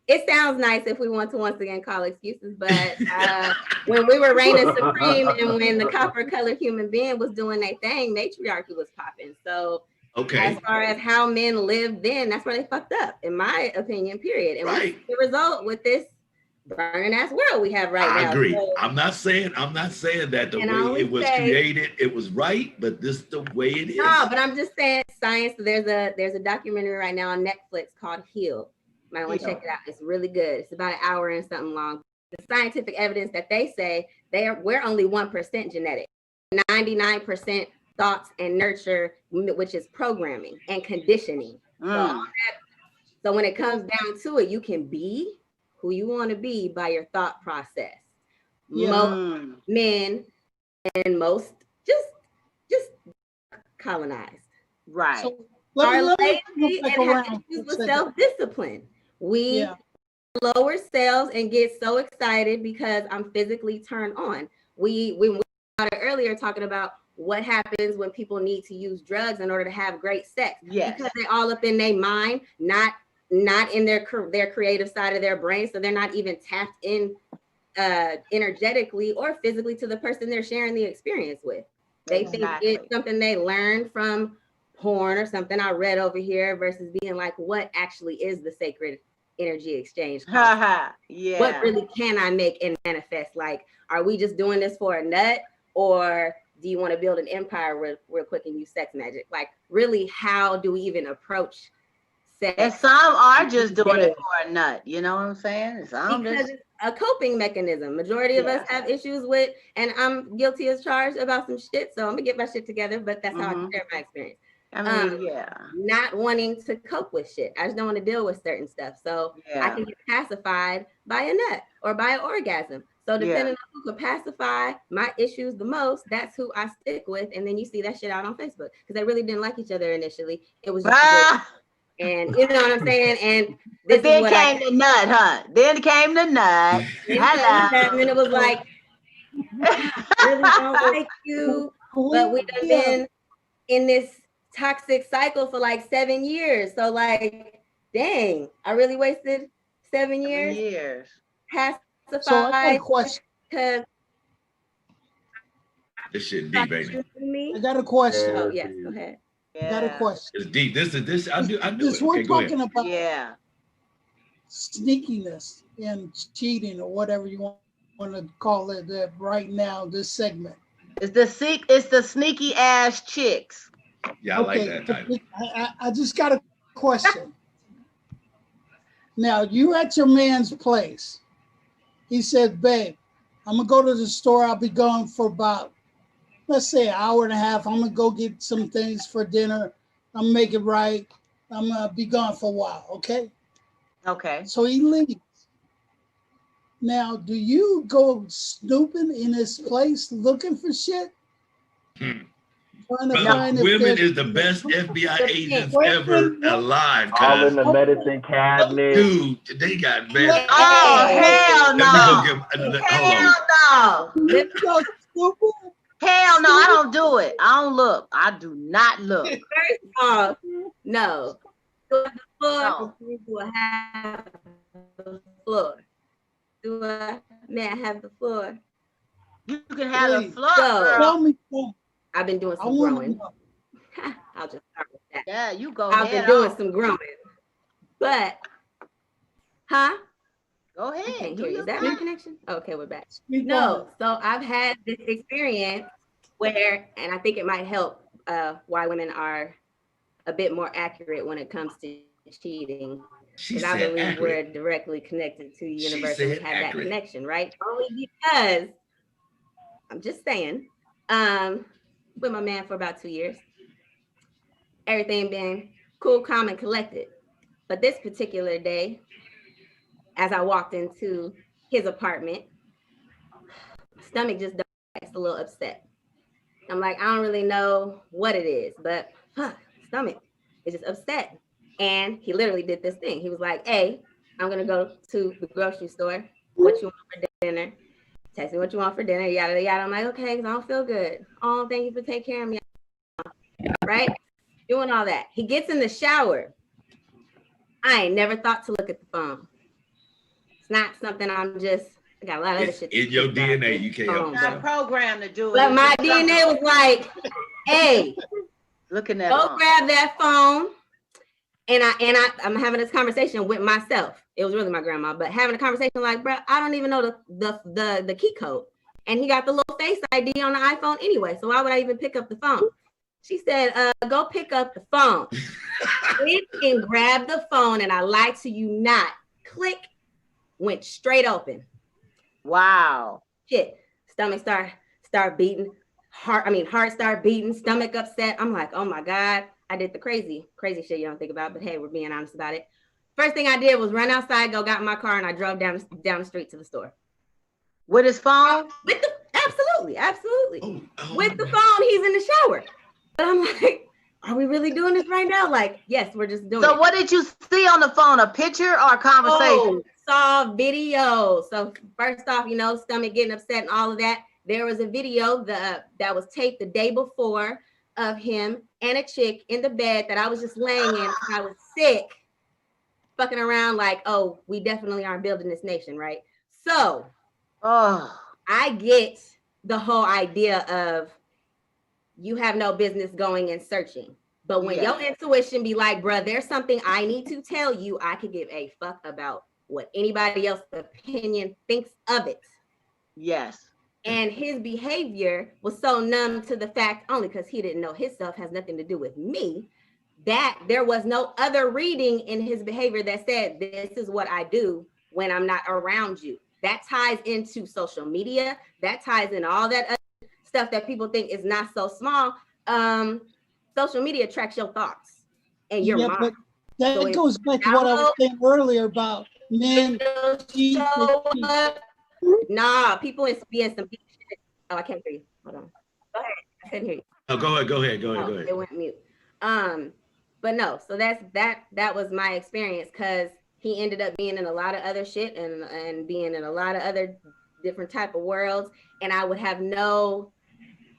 It sounds nice if we want to once again call excuses, but when we were reigning supreme and when the copper-colored human being was doing their thing, matriarchy was popping. So as far as how men lived then, that's where they fucked up, in my opinion, period. And we see the result with this burning ass world we have right now. I agree. So, I'm not saying that the way it was created, it was right, but this is the way it is. No, but I'm just saying science. There's a documentary right now on Netflix called Heal. You might want to check it out. It's really good. It's about an hour and something long. The scientific evidence that they say we're only 1% genetic, 99% thoughts and nurture, which is programming and conditioning. So when it comes down to it, you can be who you want to be by your thought process. Most men and most just colonized. Right. So are lazy and have issues with self-discipline. We lower selves and get so excited because I'm physically turned on. We started earlier talking about what happens when people need to use drugs in order to have great sex. Because they're all up in their mind, not in their creative side of their brain. So they're not even tapped in energetically or physically to the person they're sharing the experience with. They think it's something they learned from porn or something I read over here versus being like, what actually is the sacred energy exchange? What really can I make and manifest? Like, are we just doing this for a nut, or do you want to build an empire real quick and use sex magic? Like, really, how do we even approach sex? And some are just doing it for a nut. You know what I'm saying? Because it's a coping mechanism. Majority of us have issues with, and I'm guilty as charged about some shit. So I'm gonna get my shit together, but that's how I share my experience. I mean, not wanting to cope with shit. I just don't want to deal with certain stuff. So I can get pacified by a nut or by an orgasm. So depending on who can pacify my issues the most, that's who I stick with. And then you see that shit out on Facebook because they really didn't like each other initially. It was just and you know what I'm saying? And then came the nut, huh? Then came the nut. Hello. And then it was like, really don't like you, but we've been in this toxic cycle for like 7 years. So like, dang, I really wasted 7 years. Pacified. So I got a question. This shit deep, baby. I got a question. Oh yes, go ahead. I got a question. It's deep. This. I do this it. We're talking about Yeah. sneakiness and cheating or whatever you want to call it right now, this segment. It's the sneaky ass chicks. Yeah, I like that title. I just got a question. Now, you at your man's place. He said, babe, I'm going to go to the store. I'll be gone for about, let's say, an hour and a half. I'm going to go get some things for dinner. I'm going to make it right. I'm going to be gone for a while, okay? Okay. So he leaves. Now, do you go snooping in his place looking for shit? Women is the best FBI agents ever alive. All in the medicine cabinet. Dude, they got best. Oh, hell no. Hell no. Hell no, I don't do it. I don't look. I do not look. First off, no. Do I have the floor? No. Do I have the floor? Do I, may I have the floor? You can have the Please. floor, So- girl. Tell me something. I've been doing I some want to growing. know. I'll just start with that. Yeah, you go I've ahead. been doing on. some growing. But, huh? Go I ahead. can't Do hear you. your Is that thing. my connection? Okay, we're back. Speak on No, it. so I've had this experience where, and I think it might help why women are a bit more accurate when it comes to cheating. She Because I said believe accurate. we're directly connected to the She universe and we said have that accurate. connection, right? Only because, I'm just saying, with my man for about 2 years, everything been cool, calm, and collected. But this particular day, as I walked into his apartment, my stomach just a little upset. I'm like, I don't really know what it is, but stomach is just upset. And he literally did this thing. He was like, hey, I'm gonna go to the grocery store. What you want for dinner? Text me what you want for dinner, yada, yada. I'm like, okay, because I don't feel good. Oh, thank you for taking care of me. Right? Doing all that. He gets in the shower. I ain't never thought to look at the phone. It's not something I'm just, I got a lot of other It's shit. in your DNA. You can't help Not yourself. programmed to do it. But my DNA was like, hey, looking at go grab that phone. And I'm having this conversation with myself. It was really my grandma, but having a conversation like, bro, I don't even know the key code. And he got the little Face ID on the iPhone anyway. So why would I even pick up the phone? She said, go pick up the phone. Went and grabbed the phone, and I lied to you not. Click, went straight open. Wow. Shit. Stomach start beating. Heart start beating, stomach upset. I'm like, oh my God. I did the crazy shit you don't think about, but hey, we're being honest about it. First thing I did was run outside, got in my car, and I drove down the street to the store. With his phone? Absolutely. Oh, With the phone, he's in the shower. But I'm like, are we really doing this right now? Like, yes, we're just doing it. So what did you see on the phone? A picture or a conversation? Saw video. So first off, stomach getting upset and all of that. There was a video that was taped the day before of him and a chick in the bed that I was just laying in. I was sick, fucking around like, oh, we definitely aren't building this nation, right? So I get the whole idea of you have no business going and searching. But when your intuition be like, bruh, there's something I need to tell you, I could give a fuck about what anybody else's opinion thinks of it. Yes. And his behavior was so numb to the fact, only because he didn't know himself, has nothing to do with me, that there was no other reading in his behavior that said, this is what I do when I'm not around you. That ties into social media. That ties in all that other stuff that people think is not so small. Social media tracks your thoughts and your mind. But that goes back to what I was saying earlier about men. Nah, people is being some shit. Oh, I can't hear you. Hold on. Go ahead. I couldn't hear you. Oh, go ahead. It went mute. But no, so that was my experience, because he ended up being in a lot of other shit and being in a lot of other different type of worlds. And I would have no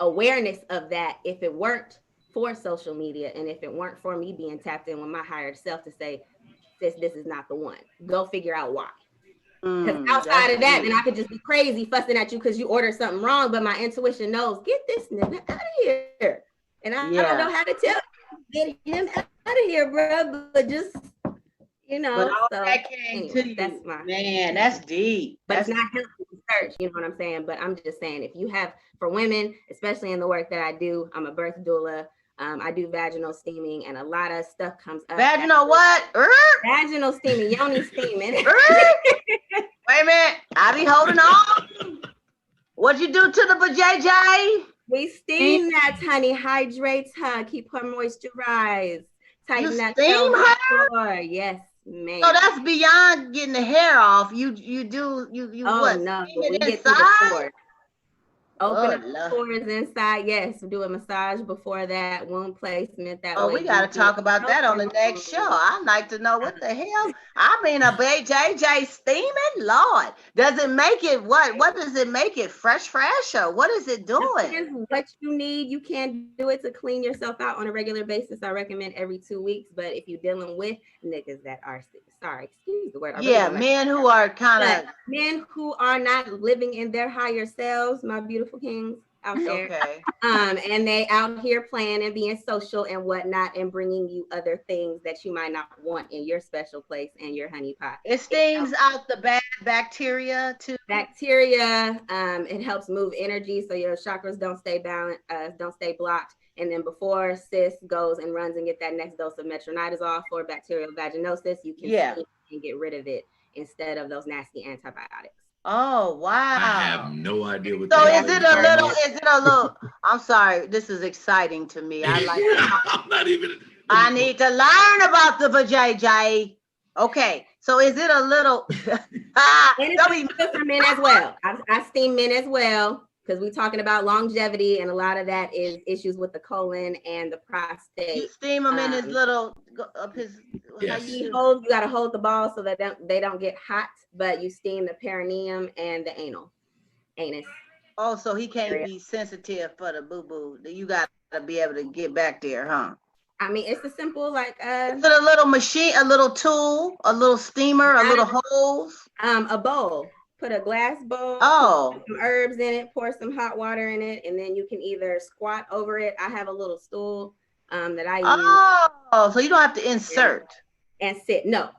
awareness of that if it weren't for social media and if it weren't for me being tapped in with my higher self to say, this is not the one. Go figure out why. Because outside of that, then I could just be crazy fussing at you because you ordered something wrong, but my intuition knows, get this nigga out of here. And I don't know how to tell you, get him out of here, bro. But just, But all so that came anyway, to you. that's my Man, that's deep. But That's it's not helpful to search, you know what I'm saying? But I'm just saying, if you have, for women, especially in the work that I do, I'm a birth doula. I do vaginal steaming, and a lot of stuff comes up. Vaginal what? Vaginal steaming, yoni steaming. Wait a minute. I be holding on. What'd you do to the vajayjay? We steam that, honey. Hydrates her. Keep her moisturized. Tighten that steam her? Yes, ma'am. So that's beyond getting the hair off. You oh, what? no, Steam it we get inside? Open up pores inside. Yes, do a massage before that, wound placement. That way. We got to talk about that on the next show. I'd like to know what the hell. I mean, a JJ steaming, Lord. Does it make it what? What does it make it fresh, or what is it doing? What you need, you can do it to clean yourself out on a regular basis. I recommend every 2 weeks. But if you're dealing with niggas that are excuse the word. Men who are men who are not living in their higher selves, my beautiful kings out there. Okay. And they out here playing and being social and whatnot and bringing you other things that you might not want in your special place and your honey pot. It steams out the bad bacteria too. Bacteria, it helps move energy so your chakras don't stay balanced, don't stay blocked. And then before sis goes and runs and get that next dose of metronidazole for bacterial vaginosis, you can steam and get rid of it instead of those nasty antibiotics. Oh, wow. I have no idea what so is it a little, I'm sorry, this is exciting to me. I like I'm not even. I need to learn about the vajayjay. Okay, so is it a little it's for men as well. I steam men as well. Because we're talking about longevity, and a lot of that is issues with the colon and the prostate. You steam them in his little Yes. You got to hold the ball so that they don't get hot, but you steam the perineum and the anus. Oh, so he can't be sensitive for the boo-boo. You got to be able to get back there, huh? I mean, it's a simple is it a little machine, a little tool, a little steamer, a little hose? A bowl. Put a glass bowl, put some herbs in it, pour some hot water in it, and then you can either squat over it. I have a little stool that I use. Oh, so you don't have to insert. And sit. No.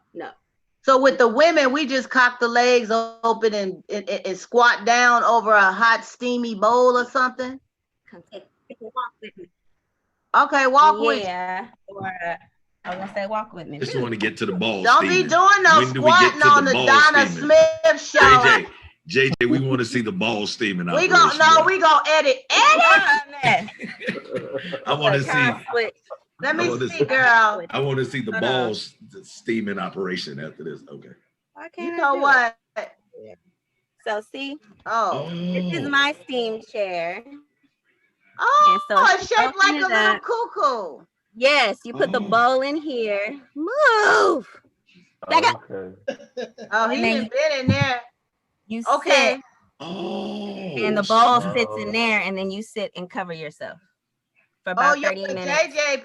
So with the women, we just cock the legs open and squat down over a hot, steamy bowl or something? Come take a walk with me. Okay, walk with me. Yeah. I was gonna say walk with me. Just want to get to the ball. Don't steaming. be doing no squatting on the Donna steaming? Smith show. JJ, we want to see the ball steaming. We gonna edit. I want to see. Let me see, girl. I want to see the balls steaming operation after this. Okay. You know what? So see. Oh. This is my steam chair. Oh, so it's shaped like a little cuckoo. Yes, you put the bowl in here. Move. Okay. Oh, he done been in there. You okay. Sit, and the bowl sits in there, and then you sit and cover yourself for about 30 minutes. JJ,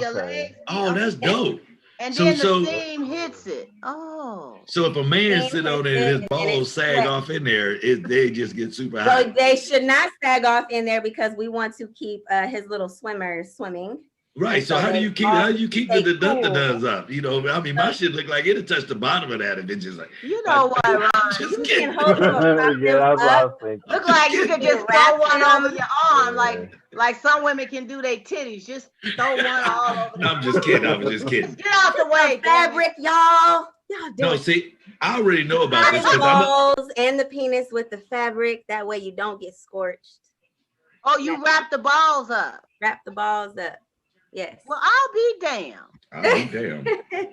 your legs. Oh, that's dope. And then the steam hits it. Oh. So if a man sit on there and his balls sag off in there, they just get super hot. So they should not sag off in there because we want to keep his little swimmers swimming. Right. So how do you keep the duns up? You know, I mean, my shit look like it'll touch the bottom of that if it's just like. You know what, Ron? Just you kidding. can hold that's what I was thinking. Look like you could just throw one over your arm, like some women can do their titties. Just throw one all over. No, I'm just kidding. I was just kidding. Get out the way, fabric, y'all. No, see, I already know about this because balls and the penis with the fabric. That way you don't get scorched. Oh, you wrap the balls up. Wrap the balls up. Yes. Well, I'll be damned.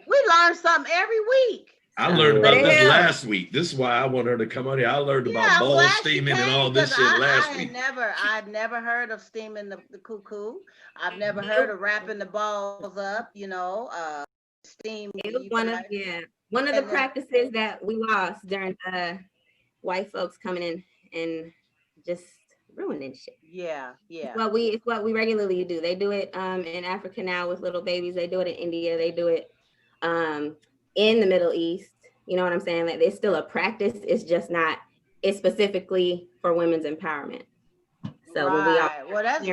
We learn something every week. I learned about this last week. This is why I want her to come on here. I learned about ball steaming and all this shit last week. I've never heard of steaming the cuckoo. I've never heard of wrapping the balls up, steam. It was one of the practices that we lost during white folks coming in and just ruining shit. Yeah. It's what we regularly do. They do it in Africa now with little babies. They do it in India. They do it in the Middle East. You know what I'm saying? Like, it's still a practice. It's just not. It's specifically for women's empowerment. So that's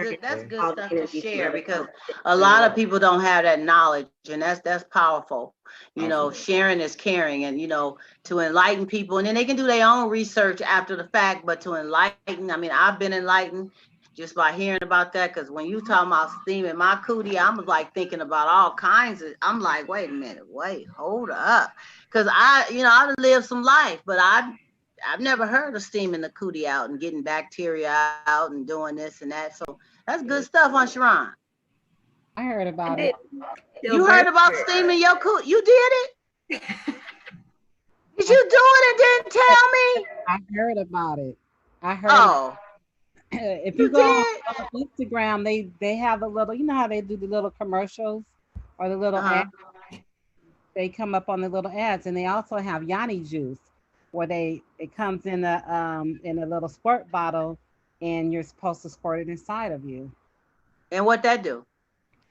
good stuff to share because a lot of people don't have that knowledge, and that's powerful. Sharing is caring, and to enlighten people, and then they can do their own research after the fact. But to enlighten, I mean, I've been enlightened just by hearing about that. Because when you talking about steaming my cootie, I was like thinking about all kinds of. I'm like, wait a minute, hold up, because I lived some life, but I've never heard of steaming the cootie out and getting bacteria out and doing this and that. So that's good stuff, huh, Sharon? I heard about it. You heard about steaming your cootie? You did it? Did you do it and didn't tell me? I heard about it. I heard Oh, if you you go on did? Instagram, they have the little, you know how they do the little commercials or the little Uh-huh. ads. They come up on the little ads, and they also have Yanni juice, where it comes in a little squirt bottle, and you're supposed to squirt it inside of you. And what that do?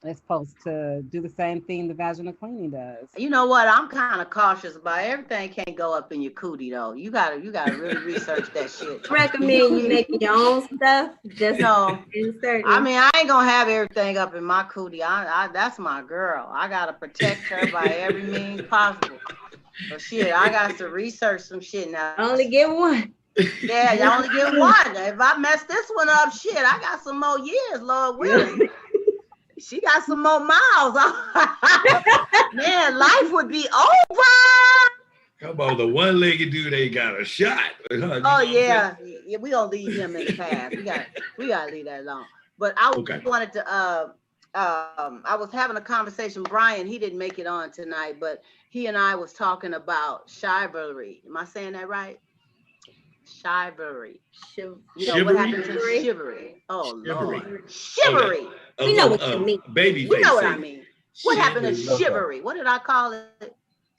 It's supposed to do the same thing the vaginal cleaning does. You know what? I'm kind of cautious about everything. Can't go up in your cootie though. You gotta really research that shit. Recommend you making your own stuff. Just No, insert. I mean I ain't gonna have everything up in my cootie. I that's my girl. I gotta protect her by every means possible. But shit, I got to research some shit now. Only get one. Yeah, you only get one. If I mess this one up, shit, I got some more years, Lord willing. She got some more miles. Man, life would be over. Come on, the one-legged dude ain't got a shot. Oh yeah, we gonna leave him in the past. We gotta leave that alone. But I wanted to. I was having a conversation. Brian, he didn't make it on tonight, but he and I was talking about chivalry. Am I saying that right? Chivalry. You know what happened to chivalry? Oh Lord, chivalry. We know what you mean. Baby, you know what I mean. What happened to chivalry? What did I call it?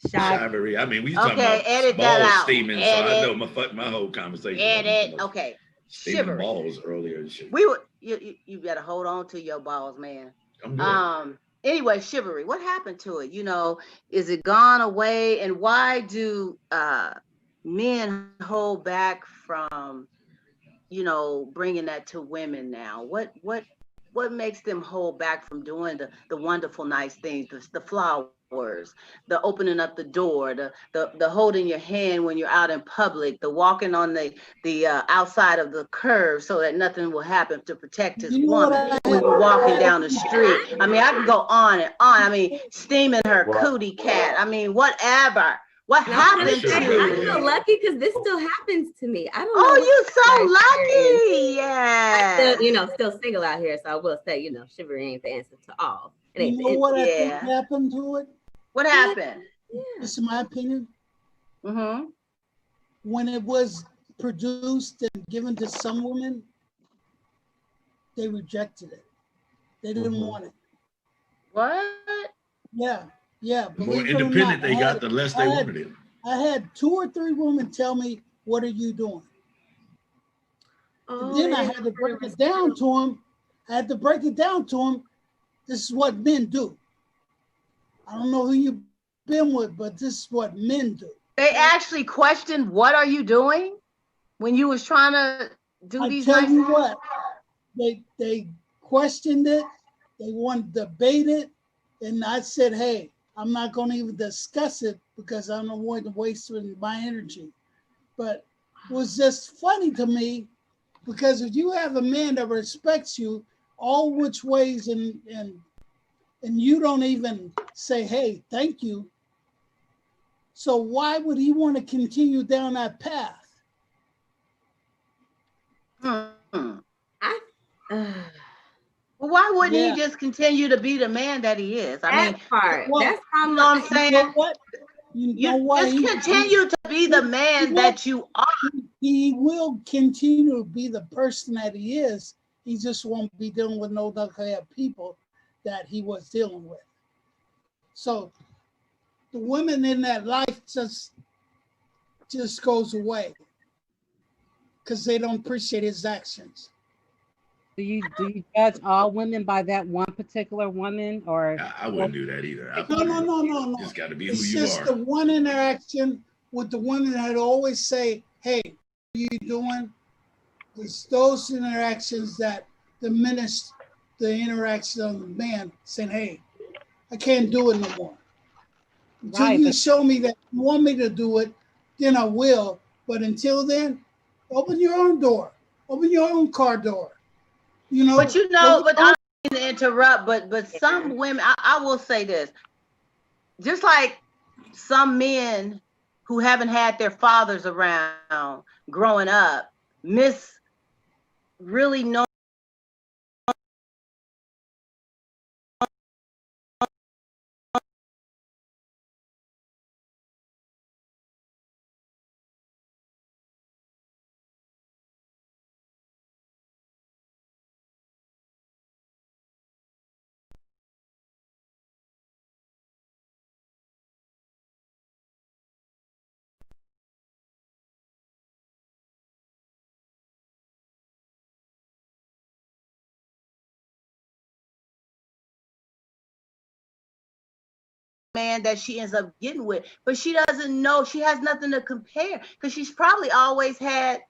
Chivalry. I mean, we talking about edit balls that out. steaming, Edit. so I know my whole conversation. Edit. Okay. Steaming balls earlier and shit. We were you better hold on to your balls, man. I'm good. Anyway, chivalry. What happened to it? You know, is it gone away? And why do men hold back from, you know, bringing that to women now? What makes them hold back from doing the wonderful, nice things, the flowers, the opening up the door, the holding your hand when you're out in public, the walking on the outside of the curve so that nothing will happen to protect his woman when you're walking down the street? I mean, I can go on and on. I mean, steaming her cootie cat. I mean, whatever. What happened to you? I feel lucky because this still happens to me. I don't know. Oh, you so lucky. Yeah. Still single out here. So I will say, chivalry ain't the answer to all. You know what I think happened to it? What happened? This is my opinion. Mm-hmm. When it was produced and given to some women, they rejected it. They didn't want it. What? Yeah. Yeah, the more independent they got, the less they wanted it. I had 2 or 3 women tell me, "What are you doing?" And then I had to break it down to them. This is what men do. I don't know who you've been with, but this is what men do. They actually questioned, "What are you doing?" When you was trying to do these. I tell you what, they questioned it. They wanted to debate it, and I said, "Hey, I'm not going to even discuss it because I don't want to waste my energy." But it was just funny to me because if you have a man that respects you all which ways and you don't even say, "Hey, thank you." So why would he want to continue down that path? Well, why wouldn't he just continue to be the man that he is? I mean, that's how I'm saying. You know what? Just continue to be the man that you are. He will continue to be the person that he is. He just won't be dealing with no knucklehead people that he was dealing with. So the women in that life just goes away because they don't appreciate his actions. Do you judge all women by that one particular woman, or? I wouldn't do that either. No. It's got to be it's who you are. It's just the one interaction with the women that always say, "Hey, what are you doing?" It's those interactions that diminish the interaction of the man saying, "Hey, I can't do it no more." Until you show me that you want me to do it, then I will. But until then, open your own door. Open your own car door. But I don't mean to interrupt, but some women, I will say this, just like some men who haven't had their fathers around growing up, miss really knowing man that she ends up getting with, but she doesn't know, she has nothing to compare because she's probably always had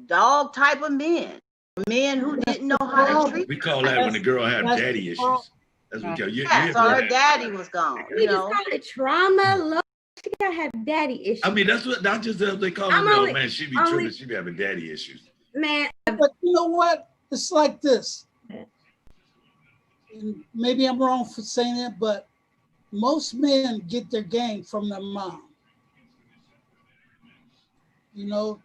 dog type of men who didn't know how to treat. We call that when the girl have daddy issues. That's what we call. Yeah, so her daddy was gone. We just call it trauma. Love. She gotta have daddy issues. I mean, that's what, not just they call it. No, man, she be tripping. She be having daddy issues. Man, but you know what? It's like this. And maybe I'm wrong for saying it, but most men get their game from their mom. You know,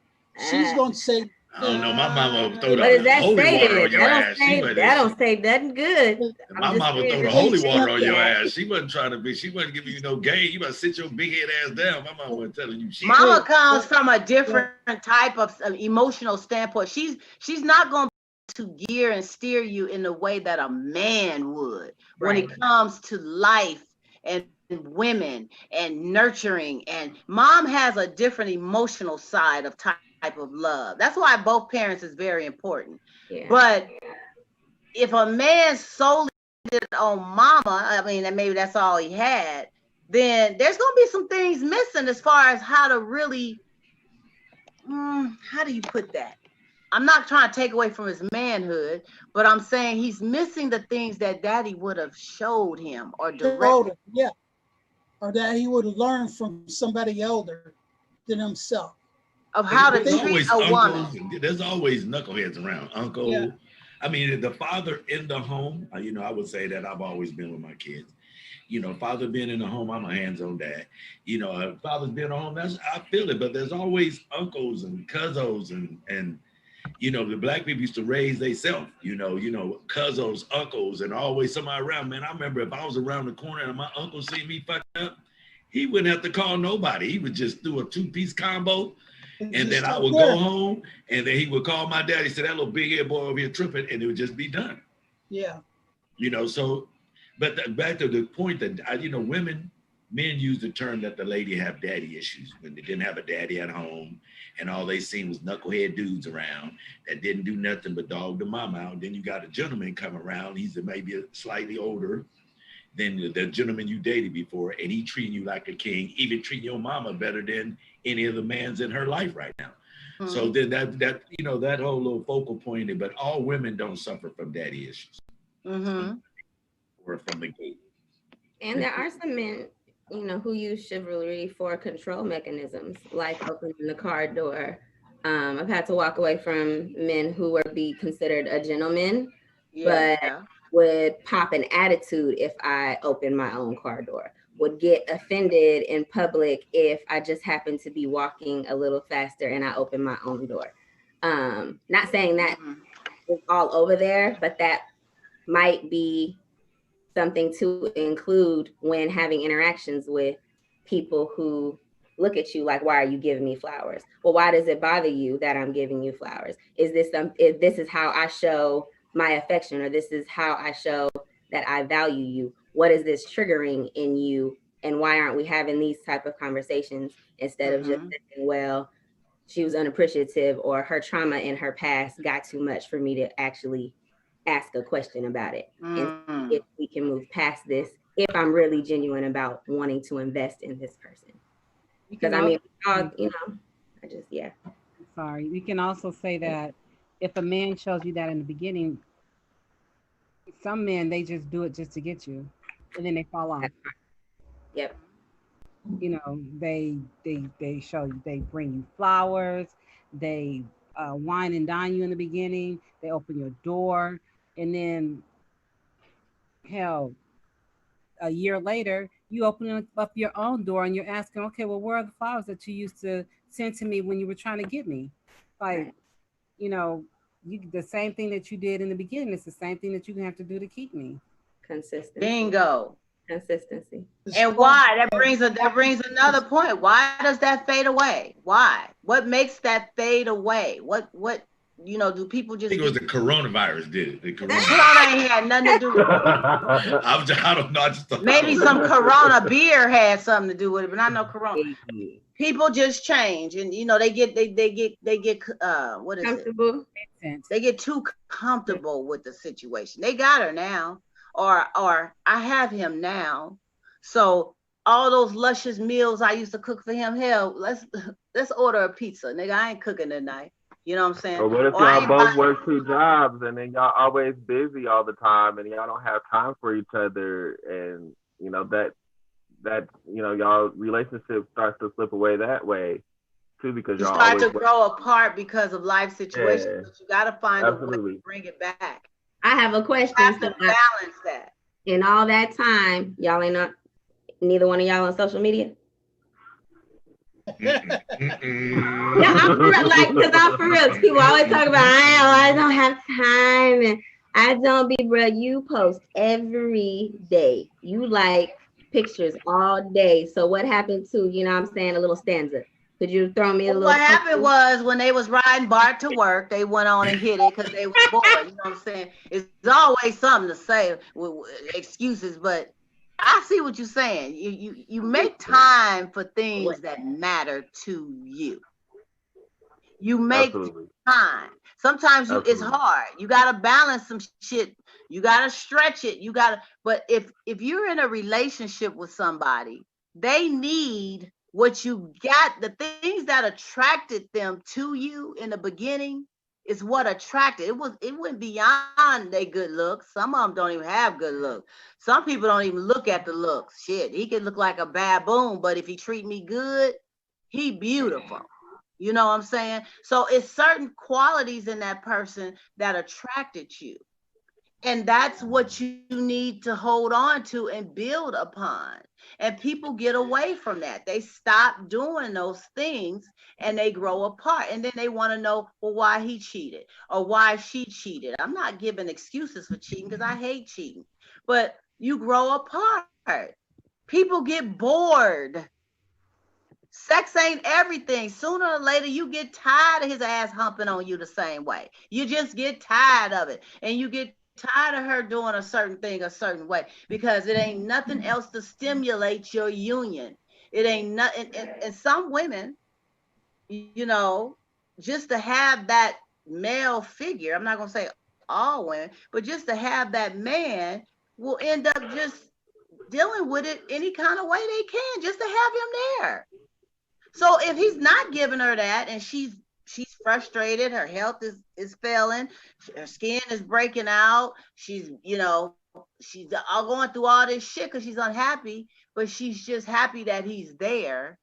she's gonna say, I don't know. My mama would throw the holy water on your ass. That don't say nothing good. My mama would throw the holy water on your ass. She wasn't trying to be. She wasn't giving you no game. You better sit your big head ass down. My mama wasn't telling you shit. Mama comes from a different type of emotional standpoint. She's not going to gear and steer you in the way that a man would when it comes to life and women and nurturing. And mom has a different emotional side of type of love. That's why both parents is very important. But if a man solely did on mama, I mean, and maybe that's all he had, then there's gonna be some things missing as far as how to really, how do you put that? I'm not trying to take away from his manhood, but I'm saying he's missing the things that daddy would have showed him or directed. Yeah, or that he would have learned from somebody elder than himself. Of how to treat a woman. There's always knuckleheads around. Uncle. Yeah. I mean, the father in the home, you know, I would say that I've always been with my kids. You know, father being in the home, I'm a hands-on dad. You know, father's being in the home, I feel it, but there's always uncles and cousins and you know, the black people used to raise themselves, you know, cousins, uncles, and always somebody around. Man, I remember if I was around the corner and my uncle see me fucked up, he wouldn't have to call nobody. He would just do a 2-piece combo. And then I would go home, and then he would call my daddy, say, that little big head boy over here tripping, and it would just be done. Yeah. You know, so, but back to the point that, you know, men use the term that the lady have daddy issues when they didn't have a daddy at home, and all they seen was knucklehead dudes around that didn't do nothing but dog the mom out. Then you got a gentleman come around, he's maybe slightly older than the gentleman you dated before, and he treating you like a king, even treating your mama better than any of the mans in her life right now. So then that you know, that whole little focal point, but all women don't suffer from daddy issues. Or from the gate. And there are some men, you know, who use chivalry for control mechanisms, like opening the car door. I've had to walk away from men who were be considered a gentleman, but would pop an attitude if I open my own car door, would get offended in public if I just happen to be walking a little faster and I open my own door. Not saying that is all over there, but that might be something to include when having interactions with people who look at you like, why are you giving me flowers? Well, why does it bother you that I'm giving you flowers? Is this if this is how I show my affection, or this is how I show that I value you? What is this triggering in you? And why aren't we having these type of conversations instead of just saying, well, she was unappreciative, or her trauma in her past got too much for me to actually ask a question about it. And if we can move past this, if I'm really genuine about wanting to invest in this person. Because I mean, you know, I just, Sorry, we can also say that if a man shows you that in the beginning, some men, they just do it just to get you, and then they fall off. Yep. You know, they show you, they bring you flowers, they wine and dine you in the beginning, they open your door, and then hell, a year later, you open up your own door and you're asking, okay, well, where are the flowers that you used to send to me when you were trying to get me? Like, you know, the same thing that you did in the beginning, it's the same thing that you have to do to keep me. Consistency. Bingo. Consistency. And why? That brings another point. Why does that fade away? Why? What makes that fade away? What you know, do people just? I think it was the coronavirus did it. The corona ain't had nothing to do with it. I don't know. Maybe some Corona beer had something to do with it, but not no Corona. People just change, and you know they get what is comfortable. It? They get too comfortable with the situation. They got her now, or I have him now, so all those luscious meals I used to cook for him. Hell, let's order a pizza, nigga. I ain't cooking tonight. You know what I'm saying? Or what if y'all both work 2 jobs and then y'all always busy all the time and y'all don't have time for each other, and you know that you know y'all relationship starts to slip away that way too, because y'all start to grow apart because of life situations. Yeah, but you got to find absolutely. a way to bring it back. I have a question. You have to balance that. In all that time, y'all ain't not neither one of y'all on social media. Yeah, I'm for real, like, because I'm for real. People always talk about I don't have time and I don't be, bro. You post every day. You like pictures all day. So what happened to, you know what I'm saying, a little stanza? Could you throw me a little? What happened was when they was riding Bart to work, they went on and hit it because they was bored. You know what I'm saying? It's always something to say with excuses, but I see what you're saying. You make time for things that matter to you. You make time. Sometimes it's hard. You gotta balance some shit. You gotta stretch it. But if you're in a relationship with somebody, they need what you got. The things that attracted them to you in the beginning is what attracted. It went beyond their good looks. Some of them don't even have good looks. Some people don't even look at the looks. Shit, he could look like a baboon, but if he treat me good, he beautiful. You know what I'm saying? So it's certain qualities in that person that attracted you. And that's what you need to hold on to and build upon. And people get away from that. They stop doing those things and they grow apart. And then they want to know, well, why he cheated or why she cheated. I'm not giving excuses for cheating because I hate cheating. But you grow apart. People get bored. Sex ain't everything. Sooner or later, you get tired of his ass humping on you the same way. You just get tired of it. And you get tired of her doing a certain thing a certain way because it ain't nothing else to stimulate your union. It ain't nothing. And some women, you know, just to have that male figure, I'm not going to say all women, but just to have that man will end up just dealing with it any kind of way they can just to have him there. So if he's not giving her that and she's frustrated, her health is failing, her skin is breaking out, she's all going through all this shit because she's unhappy, but she's just happy that he's there,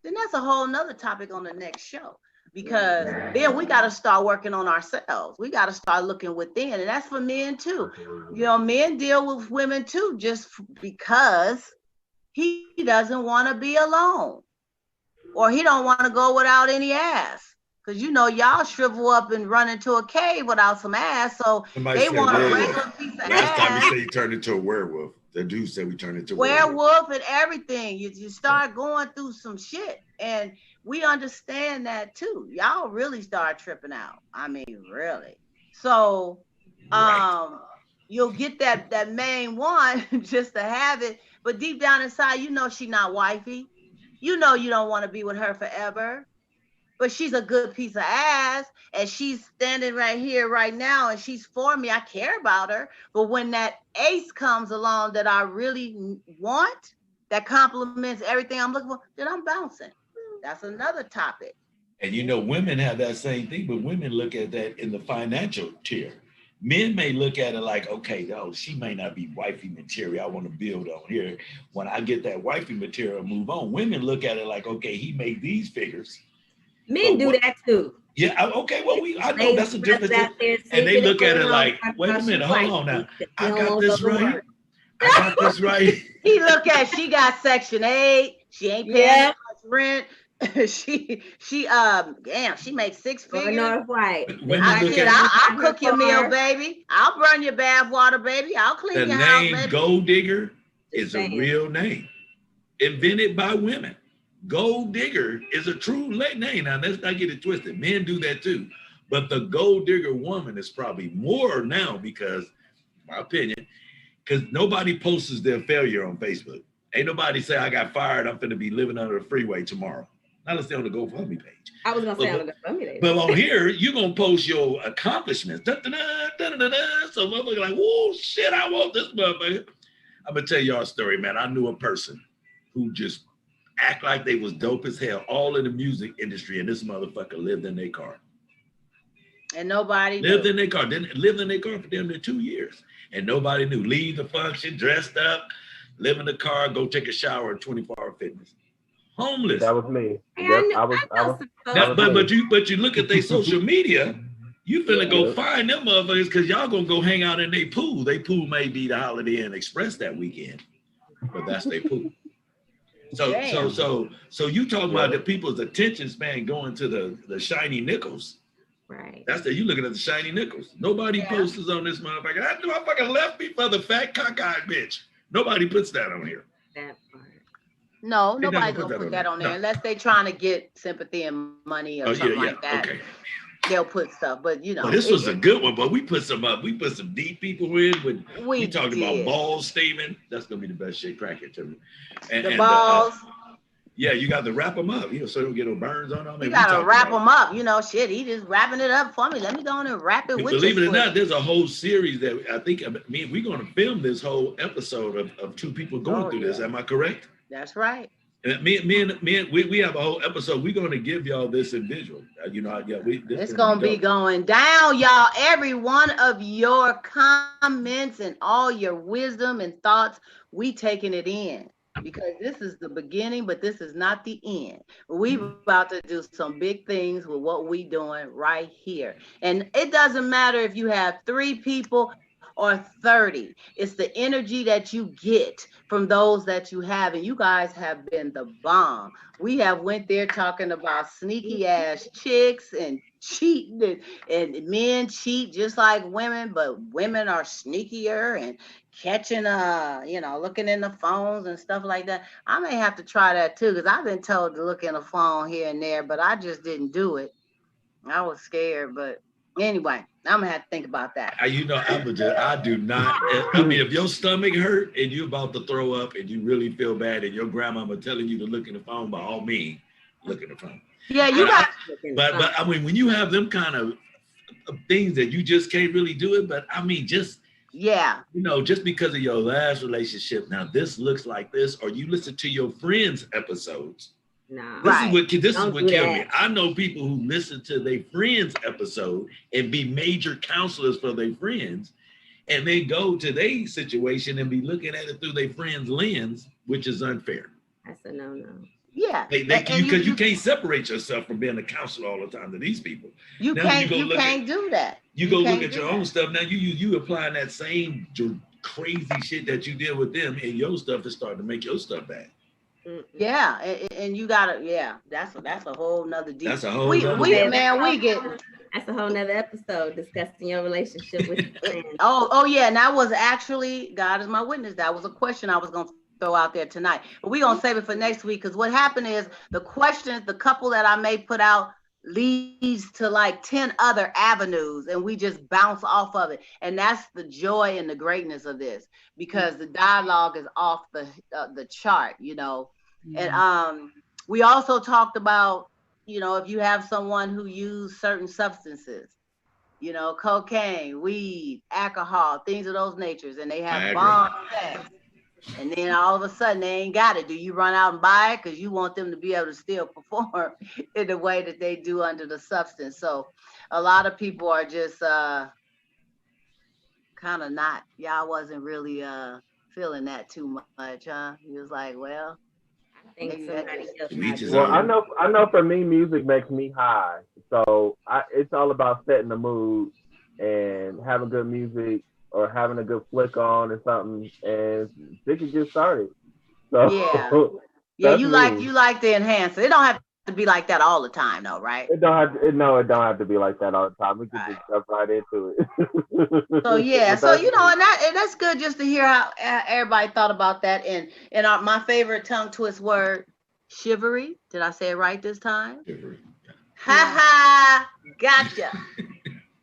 then that's a whole nother topic on the next show. Because then we got to start working on ourselves. We got to start looking within. And that's for men too. You know, men deal with women too just because he doesn't want to be alone. Or he don't want to go without any ass. Because, you know, y'all shrivel up and run into a cave without some ass. So they want a regular piece of ass. Last time we said he turned into a werewolf. The dude said we turned into a werewolf and everything. You start going through some shit. And we understand that too. Y'all really start tripping out. I mean, really. So you'll get that main one just to have it. But deep down inside, you know she not wifey. You know you don't want to be with her forever, but she's a good piece of ass, and she's standing right here right now, and she's for me. I care about her, but when that ace comes along that I really want, that complements everything I'm looking for, then I'm bouncing. That's another topic. And you know, women have that same thing, but women look at that in the financial tier. Men may look at it like, okay, she may not be wifey material. I want to build on here. When I get that wifey material, move on. Women look at it like, okay, he made these figures. Men do that too. Yeah, okay, well, I know that's a difference. And they look at it like, wait a minute, hold on now. I got this right. I got this right. He look at, she got Section 8. She ain't paying much rent. she makes 6 figures. North White. I'll cook your meal, baby. I'll burn your bath water, baby. I'll clean your house, baby. The name Gold Digger is a real name, invented by women. Gold Digger is a true name. Now let's not get it twisted. Men do that too, but the Gold Digger woman is probably more now because, in my opinion, because nobody posts their failure on Facebook. Ain't nobody say I got fired. I'm finna be living under a freeway tomorrow. Not let's stay on the GoFundMe page. I was gonna say on the GoFundMe page. But on here, you're gonna post your accomplishments. So motherfucker like, oh shit, I want this motherfucker. I'm gonna tell y'all a story, man. I knew a person who just act like they was dope as hell, all in the music industry, and this motherfucker lived in their car. And nobody lived in their car. Didn't lived in their car for damn near 2 years, and nobody knew. Leave the function, dressed up, live in the car, go take a shower at 24-hour fitness. Homeless. That was me. Yep, but you look at their social media, you finna go find them motherfuckers because y'all gonna go hang out in their pool. They pool may be the Holiday Inn Express that weekend, but that's their pool. So you talking about the people's attention span going to the shiny nickels. Right. That's you looking at the shiny nickels. Nobody posts on this motherfucker. That motherfucker left me for the fat cockeyed bitch. Nobody puts that on here. That part. No, nobody's gonna put that on there unless they're trying to get sympathy and money or something like that. Okay. They'll put stuff, but you know. Well, this was a good one, but we put some deep people in. We talked about balls, Steven. That's gonna be the best shit. Crack it to me. And balls. Yeah, you got to wrap them up, so they don't get no burns on them. You got to wrap them up, shit. He just wrapping it up for me. Let me go on and wrap it with you. Believe it or not, there's a whole series that I think we're going to film this whole episode of two people going through this. Am I correct? That's right. And we have a whole episode. We're going to give y'all this in visual. It's going to be going down, y'all. Every one of your comments and all your wisdom and thoughts, we taking it in. Because this is the beginning, but this is not the end. We're about to do some big things with what we doing right here. And it doesn't matter if you have 3 people or 30. It's the energy that you get from those that you have. And you guys have been the bomb. We have went there talking about sneaky ass chicks and cheating and men cheat just like women, but women are sneakier and catching looking in the phones and stuff like that. I may have to try that too, because I've been told to look in a phone here and there, but I just didn't do it. I was scared, but anyway, I'm gonna have to think about that. I do not. I mean, if your stomach hurt and you're about to throw up and you really feel bad and your grandmama telling you to look in the phone, by all means, look in the phone. Yeah, you got. But I mean, when you have them kind of things that you just can't really do it, but I mean, just just because of your last relationship, now this looks like this, or you listen to your friends' episodes. Nah. This is what killed me. I know people who listen to their friends' episode and be major counselors for their friends, and they go to their situation and be looking at it through their friend's lens, which is unfair. That's a no-no. Yeah, because you can't separate yourself from being a counselor all the time to these people. You can't do that. You go look at your own stuff. Now you applying that same crazy shit that you did with them, and your stuff is starting to make your stuff bad. Yeah, and you gotta. Yeah, that's a whole nother deal. That's a whole. That's a whole nother episode discussing your relationship with your friends. Oh yeah, and that was actually, God is my witness. That was a question I was gonna throw out there tonight, but we're gonna save it for next week, because what happened is the couple that I may put out leads to like 10 other avenues, and we just bounce off of it. And that's the joy and the greatness of this, because the dialogue is off the chart, And we also talked about, if you have someone who used certain substances, cocaine, weed, alcohol, things of those natures, and they have bomb sex, and then all of a sudden they ain't got it. Do you run out and buy it because you want them to be able to still perform in the way that they do under the substance? So a lot of people are just kind of not. Y'all wasn't really feeling that too much, huh? You was like, well, I think somebody else. Well, I know for me, music makes me high. So it's all about setting the mood and having good music, or having a good flick on or something, and they can get started. So yeah, you like to enhance it. It don't have to be like that all the time, though, right? It don't have to be like that all the time. We can just jump right into it. So yeah, so and that's good just to hear how everybody thought about that. And my favorite tongue twist word, shivery. Did I say it right this time? Shivery. Ha ha, gotcha.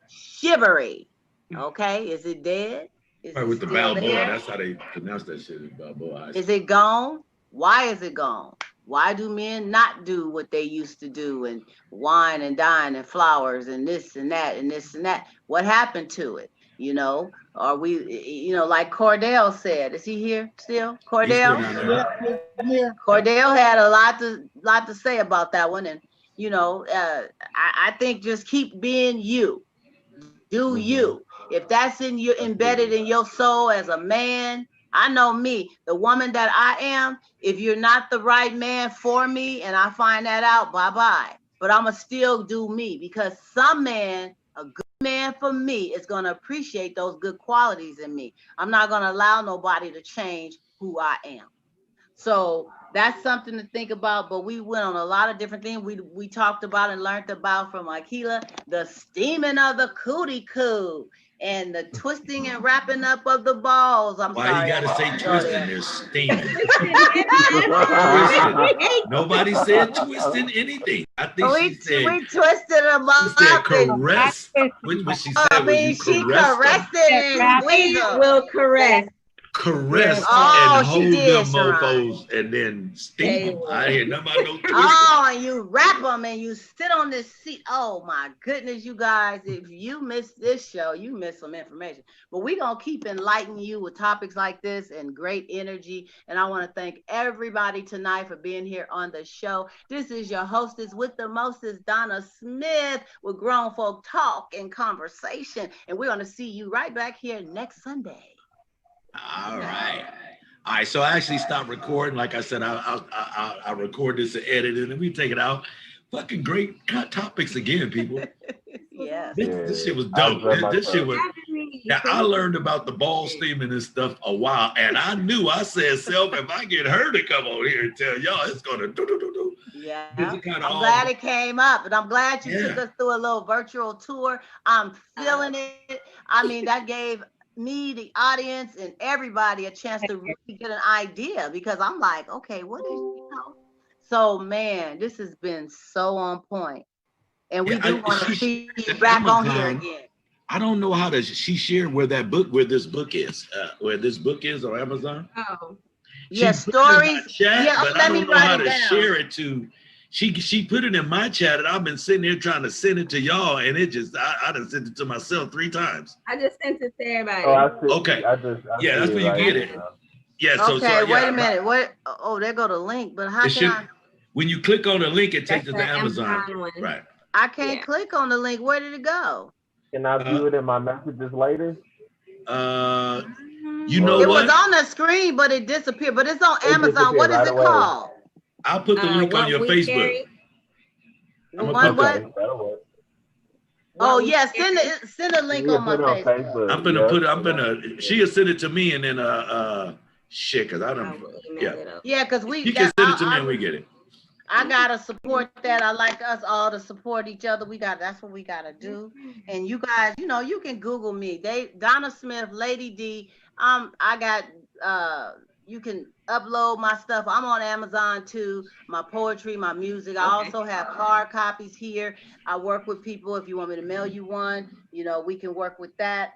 Shivery. Okay, is it dead? With the Balboa, that's how they pronounce that shit. Balboa. Is it gone? Why is it gone? Why do men not do what they used to do, and wine and dine and flowers and this and that and this and that? What happened to it? You know, are we, you know, like Cordell said, is he here still? Cordell? Yeah. Cordell had a lot to say about that one. And, you know, I think just keep being you. Do you. If that's in you, embedded in your soul as a man, I know me, the woman that I am, if you're not the right man for me and I find that out, bye-bye. But I'ma still do me, because some man, a good man for me, is gonna appreciate those good qualities in me. I'm not gonna allow nobody to change who I am. So that's something to think about. But we went on a lot of different things. We talked about and learned about from Akila, the steaming of the cootie coo and the twisting and wrapping up of the balls. Why you gotta say twisting? They're steaming. Nobody said twisting anything. I think she said we twisted them up. She said caress. What she said was you she caressed it and squeezed them. Will caress. Caress and hold them mofos and then steam them. I hear nothing about no twisting. Oh, and you wrap them and you sit on this seat. Oh my goodness, you guys, if you miss this show, you miss some information. But we're going to keep enlightening you with topics like this and great energy. And I want to thank everybody tonight for being here on the show. This is your hostess with the mostest, Donna Smith, with Grown Folk Talk and Conversation. And we're going to see you right back here next Sunday. All right. So I actually stopped recording. Like I said, I'll record this and edit it, and we take it out. Fucking great topics again, people. Yeah. This shit was dope. This shit was. Now I learned about the ball steaming and stuff a while, and I knew. I said, "Self, if I get her to come on here and tell y'all, it's gonna do." Yeah. I'm glad it came up, and I'm glad you took us through a little virtual tour. I'm feeling it. I mean, that gave me, the audience, and everybody a chance to really get an idea, because I'm like, okay, what is, you know? So man, this has been so on point, and we do want to see you back on here again. I don't know how to. She shared where this book is on Amazon. Oh, yeah, stories. Chat, but I don't know how to share it to. She put it in my chat, and I've been sitting here trying to send it to y'all, and it just I done sent it to myself 3 times. I just sent it to everybody. Okay. That's where you get it. Yeah. Okay. Wait a minute. What? Oh, there go the link. But how can I? When you click on the link, it takes you to Amazon. Right. I can't click on the link. Where did it go? Can I view it in my messages later? You know what? It was on the screen, but it disappeared. But it's on Amazon. What is it called? I'll put the link on your Facebook. What? Oh yeah, send a link on my Facebook. I'm gonna she'll send it to me, and then shit, cause I don't because we you can send it to me and we get it. I gotta support that. I like us all to support each other. That's what we gotta do. And you guys, you know, you can Google me. Donna Smith, Lady D. I got you can upload my stuff. I'm on Amazon too. My poetry, my music. I also have hard copies here. I work with people. If you want me to mail you one, you know, we can work with that.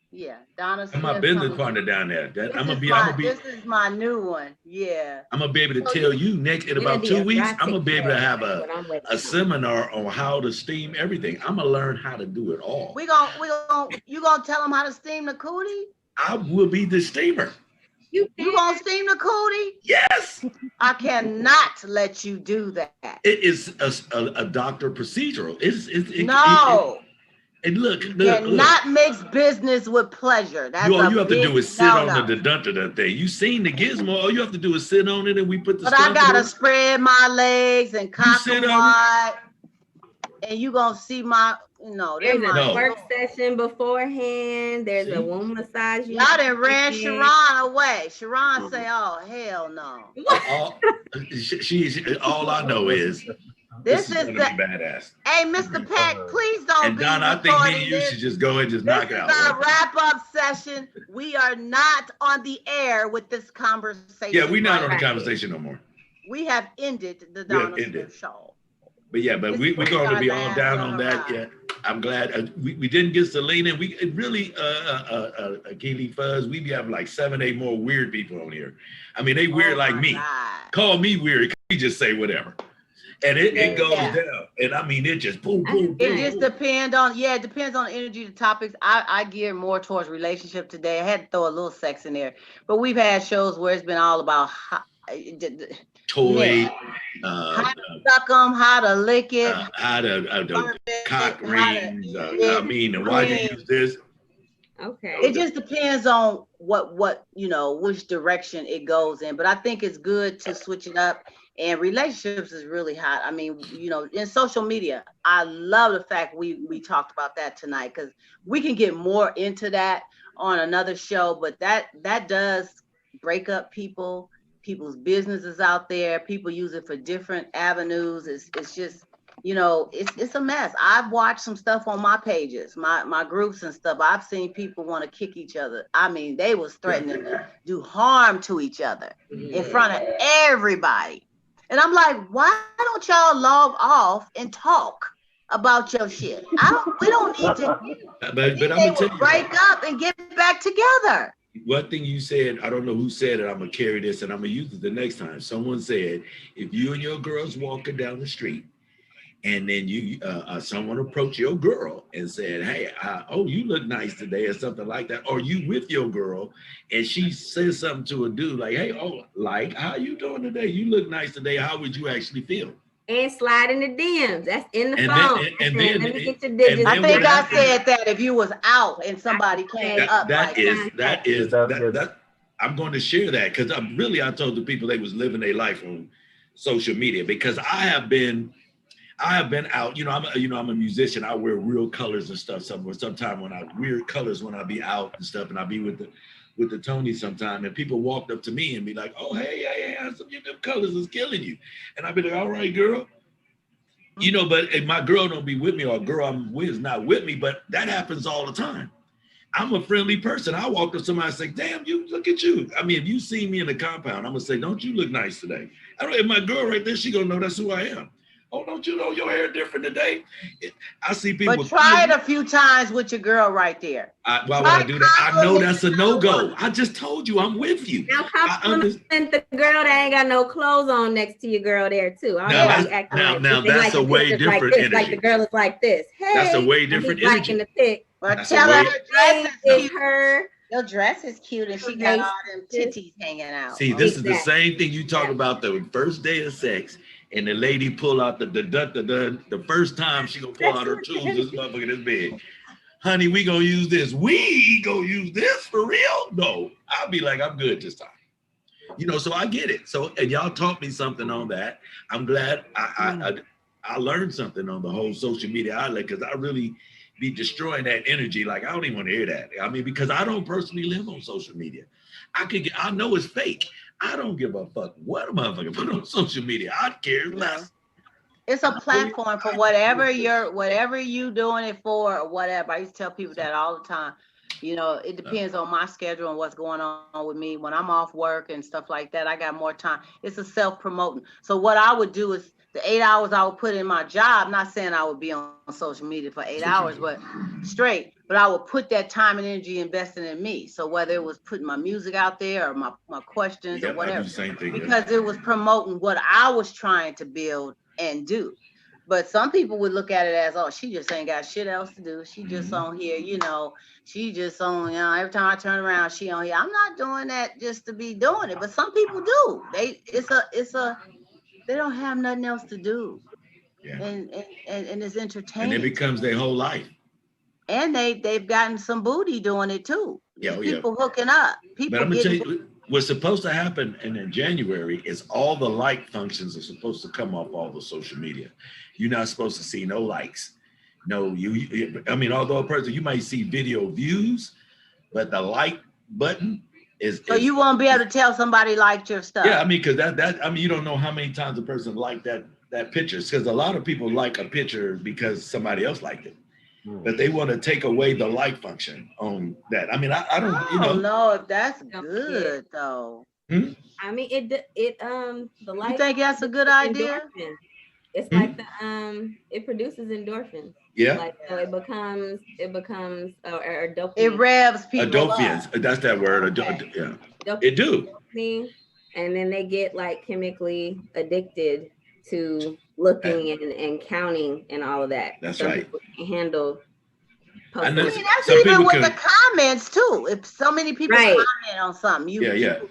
Yeah, Donna Smith. My business partner down there. This is my new one. Yeah. I'm gonna be able to tell you in about 2 weeks. I'm gonna be able to have a seminar on how to steam everything. I'm gonna learn how to do it all. You gonna tell them how to steam the cootie? I will be the steamer. You gonna steam the cootie? Yes. I cannot let you do that. It is a doctor procedural. No. And look, cannot mix business with pleasure. That's all you have to do is sit on the dun thing. You seen the gizmo? All you have to do is sit on it, and we put the. But I gotta spread my legs and cock them wide, and you gonna see my. There's a work session beforehand. There's a womb massage. Y'all done ran Sharon away. Sharon say, "Oh hell no." All I know is this is gonna be badass. Hey, Mr. Peck, please don't. And Don, I think me and you should just go ahead and just knock it out. This is our wrap-up session. We are not on the air with this conversation. Yeah, we're not on the conversation no more. We have ended the Donna Smith show. But yeah, we're going to be all down on that. Yeah, I'm glad we didn't get Selena. We really, Keely Fuzz, we be having like 7, 8 more weird people on here. I mean, they weird like me. God. Call me weird. We just say whatever. And it goes down. And I mean, it just boom, boom, boom. It just depends on, it depends on the energy, the topics. I gear more towards relationship today. I had to throw a little sex in there. But we've had shows where it's been all about toy, how to suck them, how to lick it, how to cock rings. I mean, and why you use this? Okay. It just depends on what which direction it goes in. But I think it's good to switch it up. And relationships is really hot. I mean, in social media, I love the fact we talked about that tonight, because we can get more into that on another show. But that does break up people's businesses out there. People use it for different avenues. It's just, it's a mess. I've watched some stuff on my pages, my groups and stuff. I've seen people want to kick each other. I mean, they was threatening to do harm to each other in front of everybody. And I'm like, why don't y'all log off and talk about your shit? We don't need to. But I'm gonna tell you, break up and get back together. One thing you said, I don't know who said it. I'm gonna carry this and I'm gonna use it the next time. Someone said, if you and your girl's walking down the street, and then someone approached your girl and said, hey, you look nice today, or something like that. Or you with your girl and she says something to a dude like, hey, how you doing today? You look nice today. How would you actually feel? And slide in the DMs. That's in the phone. Let me get your digits. I think I said that if you was out and somebody came up. I'm going to share that, because I told the people they was living their life on social media, because I have been out, I'm a musician. I wear real colors and stuff. Sometimes when I wear colors when I be out and stuff, and I be with the Tony sometime, and people walked up to me and be like, oh, hey, some of them colors is killing you. And I be like, all right, girl. But if my girl don't be with me, or a girl I'm with is not with me, but that happens all the time. I'm a friendly person. I walk up to somebody and say, damn, you, look at you. I mean, if you see me in the compound, I'm gonna say, don't you look nice today? If my girl right there, she gonna know that's who I am. Oh, don't you know your hair different today? I see people. But try it a few times with your girl right there. Why would I do that? I know that's a no-go. I just told you I'm with you. Now compliment the girl that ain't got no clothes on next to your girl there too. Now that's a way different energy. Like the girl is like this. Hey, that's a way different energy. In the pic. But tell her dress is her. Your dress is cute and she got all them titties hanging out. See, this is the same thing you talk about the first day of sex. And the lady pull out the first time she gonna pull out her tools, this motherfucker this big. Honey, we gonna use this. We gonna use this for real? No, I'll be like, I'm good this time. So I get it. So, and y'all taught me something on that. I'm glad I learned something on the whole social media outlet, because I really be destroying that energy. Like, I don't even want to hear that. I mean, because I don't personally live on social media. I know it's fake. I don't give a fuck what a motherfucker put on social media. I care less. It's a platform for whatever you doing it for, or whatever. I used to tell people that all the time. It depends on my schedule and what's going on with me. When I'm off work and stuff like that, I got more time. It's a self-promoting. So what I would do is the 8 hours I would put in my job, not saying I would be on social media for 8 hours, but straight. But I would put that time and energy investing in me. So whether it was putting my music out there or my questions or whatever, because it was promoting what I was trying to build and do. But some people would look at it as, oh, she just ain't got shit else to do. She just on here, she just on, every time I turn around, she on here. I'm not doing that just to be doing it. But some people do. They don't have nothing else to do. Yeah. And it's entertaining. And it becomes their whole life. And they've gotten some booty doing it too. People hooking up. But I'm gonna tell you, what's supposed to happen in January is all the like functions are supposed to come off all the social media. You're not supposed to see no likes. No, although a person, you might see video views, but the like button is. So you won't be able to tell somebody liked your stuff. Yeah, because you don't know how many times a person liked that picture. Because a lot of people like a picture because somebody else liked it. But they want to take away the like function on that. I mean, I don't know if that's good though. I mean, the like. You think that's a good idea? Endorphin. It's like it produces endorphins. Yeah. Like, so it becomes or dopamine. It revs people up. That's that word. Okay. Yeah. It do. And then they get like chemically addicted to looking and counting and all of that. That's Some right. people can't handle. I mean, that's even with the comments too. If so many people comment on something, you get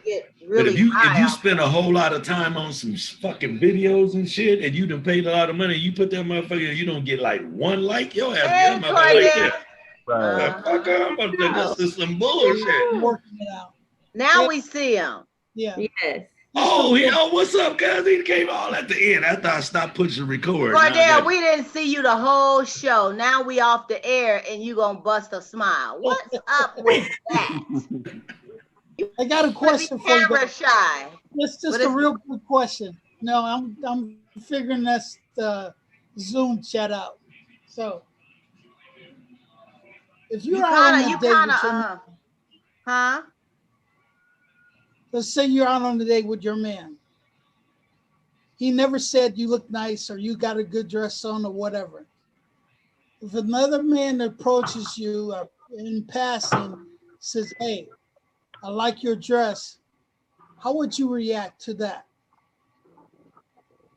really if you spend a whole lot of time on some fucking videos and shit, and you done paid a lot of money, you put that motherfucker, you don't get like one like, your ass get a motherfucker like that. Right. This is some bullshit. Working it out. Now we see him. Yeah. Yes. Oh, what's up, guys? He came all at the end. I thought I stopped pushing record. Cordell, we didn't see you the whole show. Now we off the air and you gonna bust a smile. What's up with that? I got a question for you. Camera shy. It's just a real quick question. No, I'm figuring that's the Zoom chat out. So if you're out on a date with your man, let's say you're out on a date with your man. He never said you look nice or you got a good dress on or whatever. If another man approaches you in passing, says, "Hey, I like your dress," how would you react to that?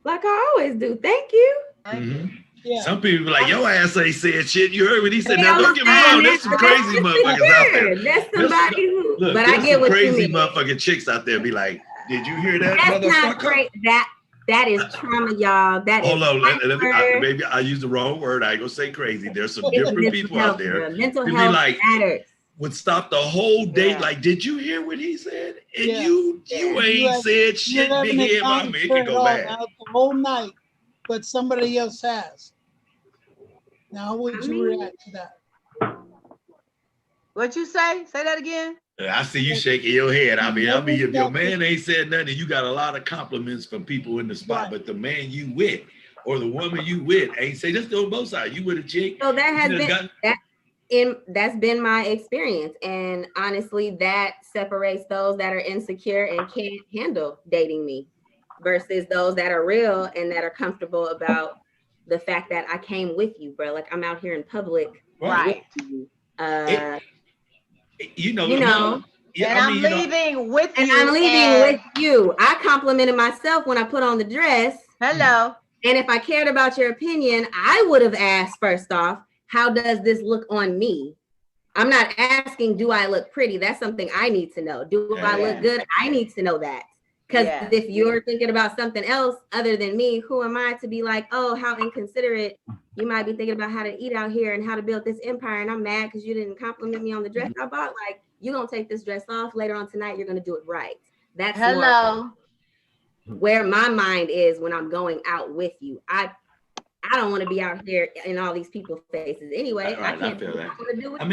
Like I always do. Thank you. Mm-hmm. Yeah. Some people be like, your ass ain't said shit. You heard what he said. Now don't get me wrong, there's some crazy motherfuckers out there. That's somebody who, but I get what crazy you mean. Motherfucking chicks out there be like, did you hear that? That's not crazy. That is trauma, y'all. That hold on, maybe I used the wrong word. I ain't gonna say crazy. There's some different people out there. Mental health matters. Would stop the whole date. Like, did you hear what he said? And you ain't said shit. Big head mama, it can go bad. The whole night, but somebody else has. Now, how would you react to that? What'd you say? Say that again. I see you shaking your head. I mean, if your man ain't said nothing, you got a lot of compliments from people in the spot, but the man you with or the woman you with ain't say this on both sides. You with a chick. So that has been that's been my experience, and honestly, that separates those that are insecure and can't handle dating me versus those that are real and that are comfortable about the fact that I came with you, bro. Like I'm out here in public, right? You know. Yeah, and I'm leaving with you. And I'm leaving with you. I complimented myself when I put on the dress. Hello. And if I cared about your opinion, I would have asked first off, how does this look on me? I'm not asking, do I look pretty? That's something I need to know. Do I look good? I need to know that. Because if you're thinking about something else other than me, who am I to be like, oh, how inconsiderate. You might be thinking about how to eat out here and how to build this empire. And I'm mad because you didn't compliment me on the dress I bought. Like, you're going to take this dress off later on tonight. You're going to do it right. That's where my mind is when I'm going out with you. I don't want to be out here in all these people's faces anyway. I feel that. I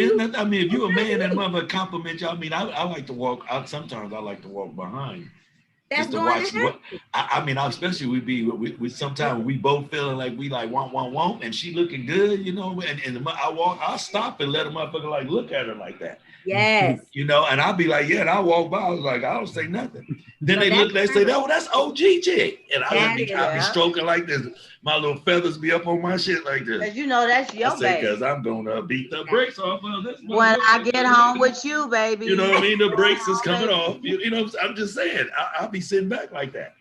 mean, if you're a man and mother compliment you, I mean, I like to walk out. Sometimes I like to walk behind. That's to watch what I mean, especially we sometimes we both feeling like we like want, and she looking good, you know, and I'll stop and let a motherfucker like look at her like that. Yes. You know, and I'll be like, and I walk by, I was like, I don't say nothing. Then they look, they say, oh, that's OG chick. And I'll be stroking like this. My little feathers be up on my shit like this. Because you know that's your baby. Because I'm gonna beat the brakes off of this. When I get home with you, baby. You know what I mean? The brakes is coming off. You know, I'm just saying, I'll be sitting back like that.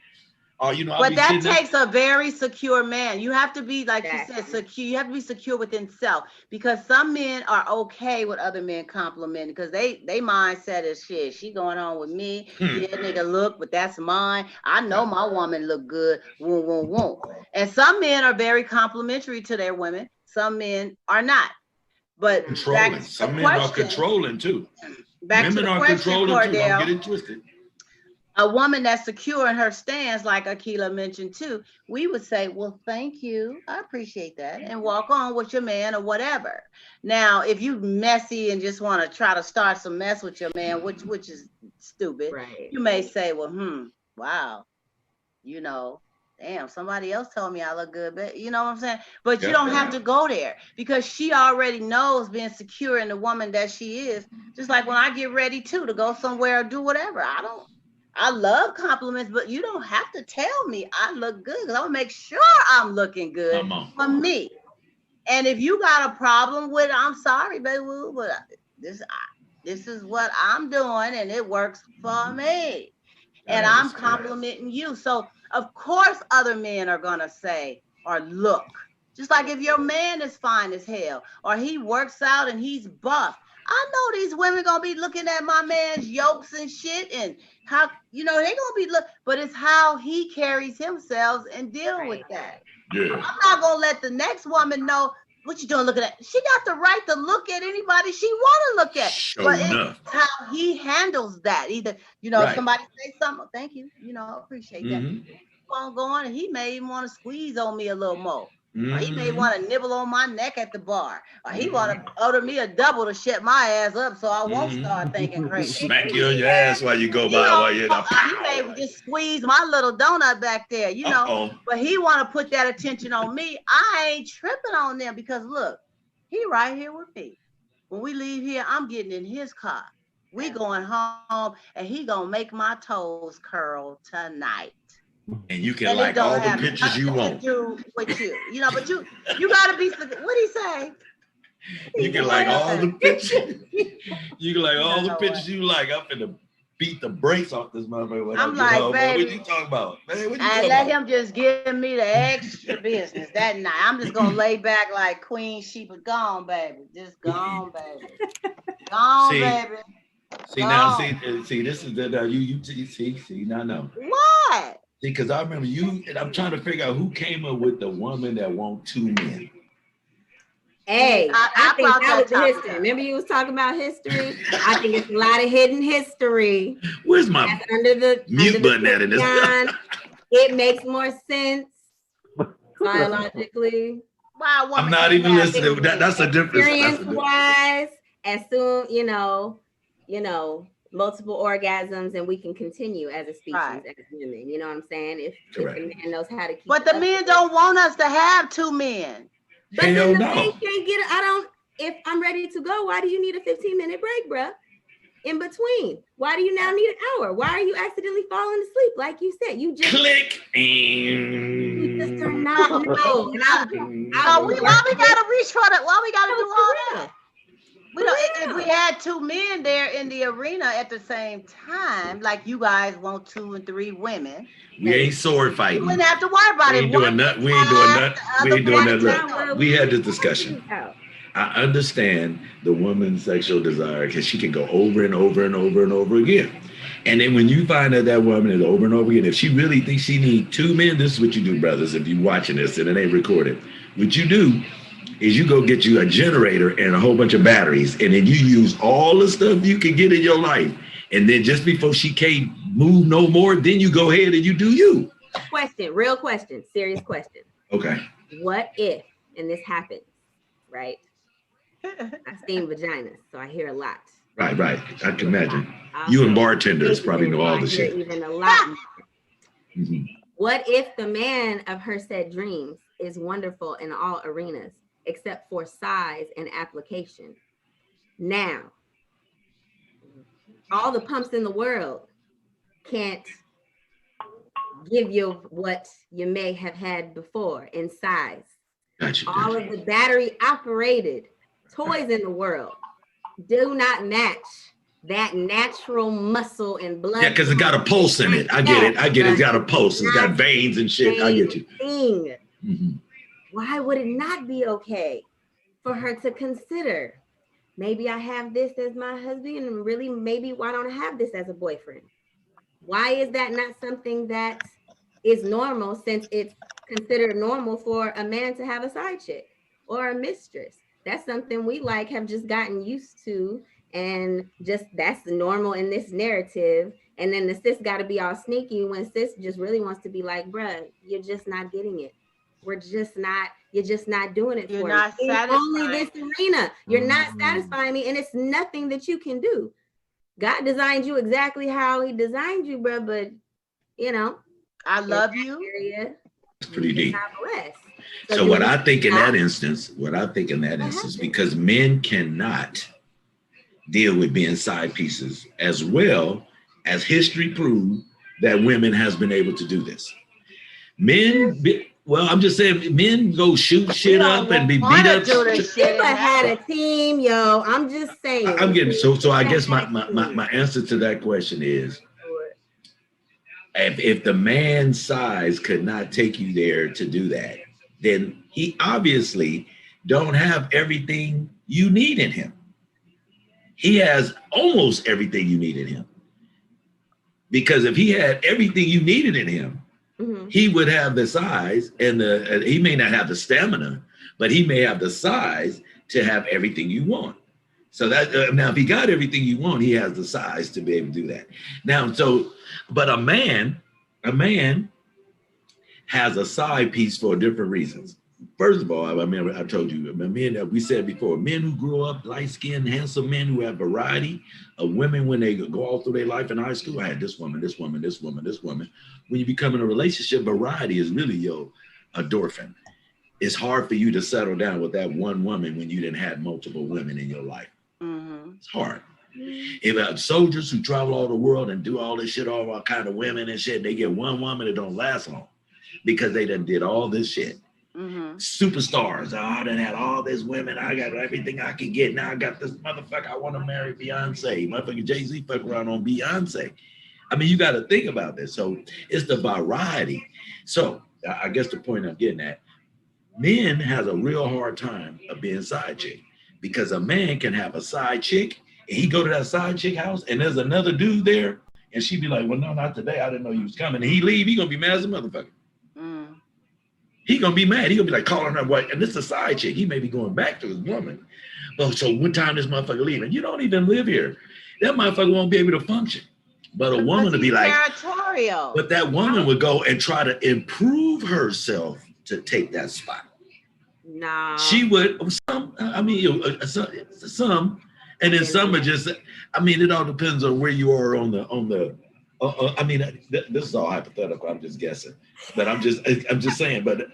But that takes a very secure man. You have to be, like you said, secure. You have to be secure within self, because some men are okay with other men complimenting because they mindset is shit. She going on with me. Yeah, nigga, look, but that's mine. I know my woman look good. Woo. And some men are very complimentary to their women. Some men are not. But controlling. Some men are controlling too. Women are controlling too. Don't get it twisted. A woman that's secure in her stance, like Akila mentioned too, we would say, well, thank you. I appreciate that. And walk on with your man or whatever. Now, if you messy and just want to try to start some mess with your man, which is stupid, you may say, well, wow, you know, damn, somebody else told me I look good, but you know what I'm saying? But you don't have to go there because she already knows being secure in the woman that she is. Just like when I get ready to go somewhere or do whatever, I love compliments, but you don't have to tell me I look good because I'm gonna make sure I'm looking good for me. And if you got a problem with it, I'm sorry, baby, but this is what I'm doing and it works for me. And I'm complimenting you. So of course other men are gonna say or look. Just like if your man is fine as hell or he works out and he's buff. I know these women gonna be looking at my man's yokes and shit and how, they gonna be but it's how he carries himself and deal with that. Yeah. I'm not gonna let the next woman know what you doing looking at. She got the right to look at anybody she want to look at. But it's how he handles that. Either, if somebody say something, thank you, appreciate that. Keep on going, and he may even want to squeeze on me a little more. Or he may want to nibble on my neck at the bar. Or he want to order me a double to shut my ass up so I won't start thinking crazy. Smack you on your ass while you go by while you're not. He may just squeeze my little donut back there, But he want to put that attention on me. I ain't tripping on them because look, he right here with me. When we leave here, I'm getting in his car. We going home and he gonna make my toes curl tonight. And you can like all the pictures you want. With you, but you gotta be. What he say? You can like all the pictures. You can like all the pictures you like. I'm finna beat the brakes off this motherfucker. I'm like, baby, man, what you talking about? Man, what you talking about? Him just give me the extra business that night. I'm just gonna lay back like Queen Sheba. Gone, baby. Just gone, baby. Gone, baby. See now, see. This is the you see now. No. What? Because I remember you, and I'm trying to figure out who came up with the woman that want two men. Hey, I think that was the history. Remember you was talking about history? I think it's a lot of hidden history. Where's my mute button at in this? It makes more sense biologically. I'm not even listening. That's a difference. Experience-wise, as soon, multiple orgasms, and we can continue as a species, as women. You know what I'm saying? If the man knows how to keep. But the men don't want us to have two men. But then the man can't get it. If I'm ready to go, why do you need a 15-minute break, bruh? In between. Why do you now need an hour? Why are you accidentally falling asleep? Like you said, you just click. You just are not. No. Why we gotta reach for that? Why we gotta do all that? If we had two men there in the arena at the same time, like you guys want 2 and 3 women, we ain't sword fighting. We wouldn't have to worry about it. We ain't doing that. Look, we had this discussion. I understand the woman's sexual desire because she can go over and over and over and over again. And then when you find that woman is over and over again, if she really thinks she needs 2 men, this is what you do, brothers. If you're watching this and it ain't recorded, what you do is you go get you a generator and a whole bunch of batteries, and then you use all the stuff you can get in your life. And then just before she can't move no more, then you go ahead and you do you. Real question, serious question. Okay. What if, and this happens, right? I've seen vaginas, so I hear a lot. Right. I can imagine. You and bartenders probably know all the shit. Even a lot. What if the man of her said dreams is wonderful in all arenas, except for size and application? Now, all the pumps in the world can't give you what you may have had before in size. Gotcha. All of the battery operated toys in the world do not match that natural muscle and blood. Yeah, because it got a pulse in it. I get it. It's got a pulse. It's got veins and shit. I get you. Why would it not be okay for her to consider, maybe I have this as my husband, and really maybe why don't I have this as a boyfriend? Why is that not something that is normal, since it's considered normal for a man to have a side chick or a mistress? That's something we have just gotten used to, and just that's the normal in this narrative. And then the sis got to be all sneaky when sis just really wants to be like, bruh, you're just not getting it. You're just not doing it for me. It's only this arena. You're not satisfying me, and it's nothing that you can do. God designed you exactly how he designed you, bro. But I love you. It's pretty deep. So what I think in that instance, because men cannot deal with being side pieces, as well as history proved that women has been able to do this. Well, I'm just saying, men go shoot shit up and be beat up. People had a team, yo. I'm just saying. I'm getting so. I guess my answer to that question is, If the man's size could not take you there to do that, then he obviously don't have everything you need in him. He has almost everything you need in him. Because if he had everything you needed in him, he would have the size and he may not have the stamina, but he may have the size to have everything you want. So that now, if he got everything you want, he has the size to be able to do that. Now, but a man has a side piece for different reasons. First of all, I mean, I told you, men, we said before, men who grow up light-skinned, handsome men who have variety of women when they go all through their life in high school. I had this woman, this woman, this woman, this woman. When you become in a relationship, variety is really your endorphin. It's hard for you to settle down with that one woman when you didn't have multiple women in your life. It's hard. If soldiers who travel all the world and do all this shit, all kind of women and shit, they get one woman that don't last long because they done did all this shit. Superstars. I done had all these women. I got everything I can get. Now I got this motherfucker. I want to marry Beyonce. Motherfucker Jay-Z fuck around on Beyonce. I mean, you got to think about this. So it's the variety. So I guess the point I'm getting at, men has a real hard time of being side chick because a man can have a side chick and he go to that side chick house and there's another dude there and she be like, well, no, not today. I didn't know you was coming. And he leave. He gonna be mad as a motherfucker. He gonna be mad. He gonna be like calling her what? And this is a side chick. He may be going back to his woman. But so what time this motherfucker leaving? You don't even live here. That motherfucker won't be able to function. But a woman would be like, territorial. But that woman would go and try to improve herself to take that spot. No. She would. Some. I mean, some, and then some are just. I mean, it all depends on where you are on the. I mean, this is all hypothetical. I'm just guessing, but I'm just saying. But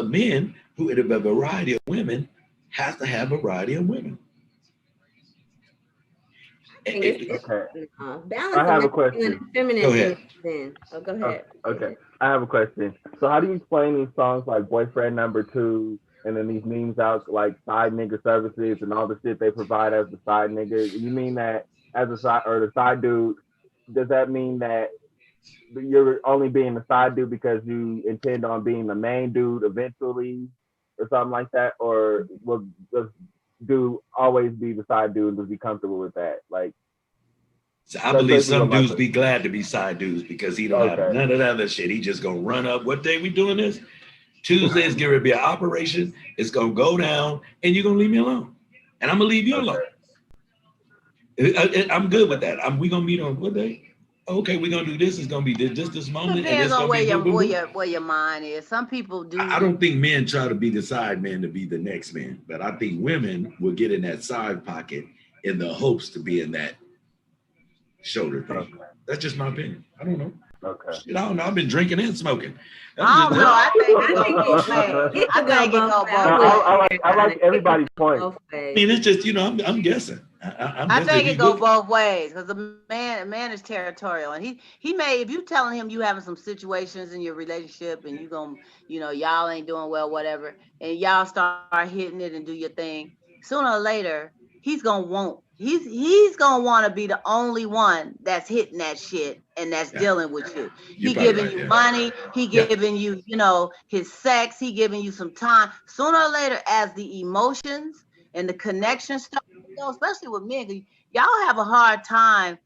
men who have a variety of women have to have a variety of women. Okay. I have a question. Go ahead. Go ahead. Okay. I have a question. So how do you explain these songs like Boyfriend Number 2 and then these memes out like side nigga services and all the shit they provide as the side nigga? You mean that as a side or the side dude, does that mean that you're only being the side dude because you intend on being the main dude eventually or something like that? Or will this dude always be the side dude and be comfortable with that? Like, so I believe some dudes be glad to be side dudes because he don't have none of that other shit. He just gonna run up. What day we doing this? Tuesday is going to be an operation. It's gonna go down, and you're gonna leave me alone, and I'm gonna leave you alone. I'm good with that. We gonna meet on what day? Okay, we're gonna do this. It's gonna be this moment. Depends on where your mind is. Some people do. I don't think men try to be the side man to be the next man, but I think women will get in that side pocket in the hopes to be in that shoulder thing. Okay. That's just my opinion. I don't know. Okay. I don't know. I've been drinking and smoking. I don't know. I think it go both ways. I like everybody's point. I mean, it's just, I'm guessing. I think it go both ways because the man is territorial, and he may, if you telling him you having some situations in your relationship and you gonna, y'all ain't doing well, whatever, and y'all start hitting it and do your thing, sooner or later he's gonna want to be the only one that's hitting that shit and that's dealing with you. He giving you money, he giving you, his sex, he giving you some time. Sooner or later, as the emotions and the connection start, especially with men, y'all have a hard time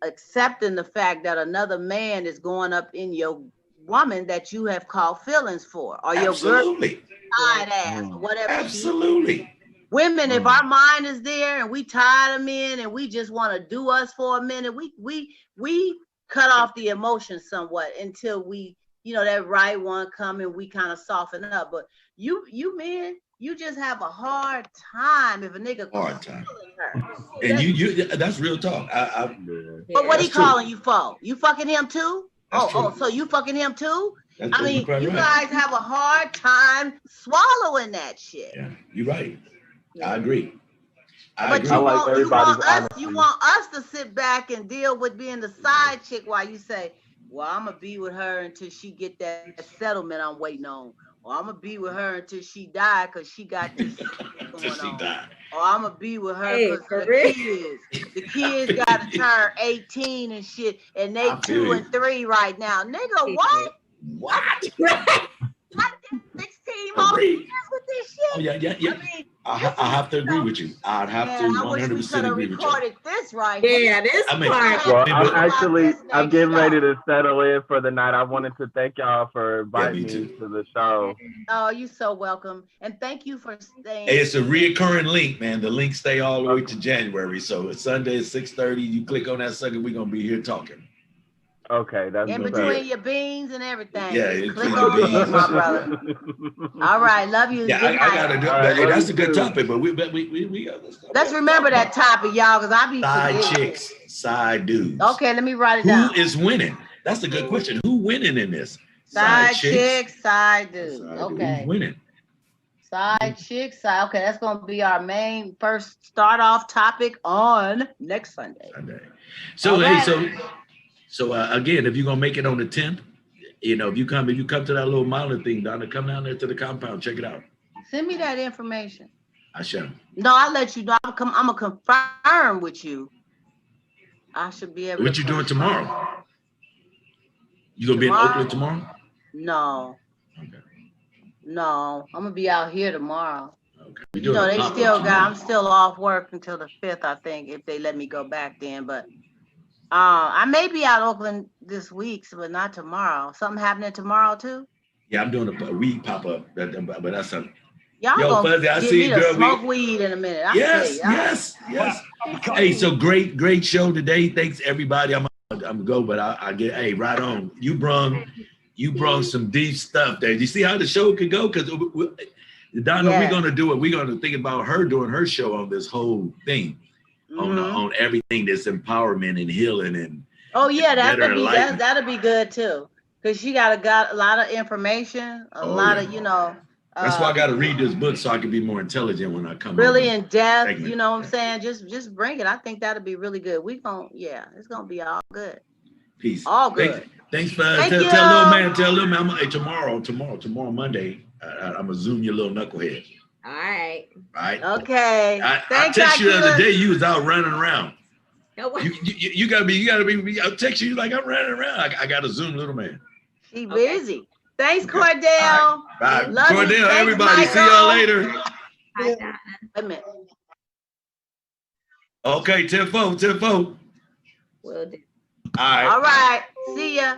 accepting the fact that another man is going up in your woman that you have caught feelings for, or your girl side ass, or whatever. Absolutely. Women, if our mind is there and we tired of men and we just want to do us for a minute, we cut off the emotion somewhat until we, that right one come and we kind of soften up. But you men, you just have a hard time if a nigga hard time. And you that's real talk. But what he calling you for? You fucking him too? So you fucking him too? That's you guys have a hard time swallowing that shit. Yeah, you're right. I agree. You want us to sit back and deal with being the side chick while you say, well, I'm gonna be with her until she get that settlement I'm waiting on. Or I'm gonna be with her until she die because she got this going on. Oh, I'm gonna be with her Hey, because for the real? kids gotta turn 18 and shit, and they 2 and 3 right now. Nigga, what? What? I did 16 more years with this shit. Oh yeah. I mean, I have to agree with you. I'd have to 100% I wish we could have agree with you. recorded this right Yeah, here. this I mean, part. Well, I'm getting ready to settle in for the night. I wanted to thank y'all for inviting me to the show. Oh, you're so welcome. And thank you for staying. Hey, it's a reoccurring link, man. The links stay all the way to January. So it's Sunday at 6:30. You click on that sucker, we're gonna be here talking. Okay, that's in between your beans and everything. Yeah, just click on beans, my brother. All right, love you. Yeah, Good I gotta do. Right, Hey, that's a good too. topic, but we let's remember that topic, y'all, because I be side forgetting. chicks, side dudes. Okay, let me write it down. Who is winning? That's a good question. Who winning in this? Side chicks, side dudes. Okay. Who's winning? Side chicks, side. Okay, that's gonna be our main first start off topic on next Sunday. So right. So again, if you're gonna make it on the 10th, you know, if you come to that little mountain thing, Donna, come down there to the compound, check it out. Send me that information. I shall. No, I'll let you know. I'm gonna confirm with you. I should be able. What you doing tomorrow? You gonna be in Oakland tomorrow? No. Okay. No, I'm gonna be out here tomorrow. Okay. You know, they still got. I'm still off work until the 5th, I think, if they let me go back then. But I may be out Oakland this week, but not tomorrow. Something happening tomorrow too? Yeah, I'm doing a weed pop up, but that's something. Y'all gonna Fuzzy, I see me to smoke weed in a minute. Yes. Hey, so great show today. Thanks everybody. I'm gonna go, but I get right on. You brung some deep stuff there. You see how the show could go? Because Donna, we're gonna do it. We're gonna think about her doing her show on this whole thing, on everything that's empowerment and healing and. Oh yeah, that'll be good too. Cause she got a lot of information, a lot of That's why I got to read this book so I can be more intelligent when I come. Really in depth, segment. You know what I'm saying? Just bring it. I think that'll be really good. It's gonna be all good. Peace. All good. Thanks for tell little man. Tell little man. Tomorrow Monday. I'm gonna zoom your little knucklehead. All right. Right. Okay. I text you the other day. You was out running around. You gotta be. I'll text you like I'm running around. I gotta zoom little man. She busy. Thanks, Cordell. Bye. Cordell, everybody. Michael. See y'all later. Bye, Donna. Wait a minute. Okay, 10-4. Will do. All right. All right. See ya.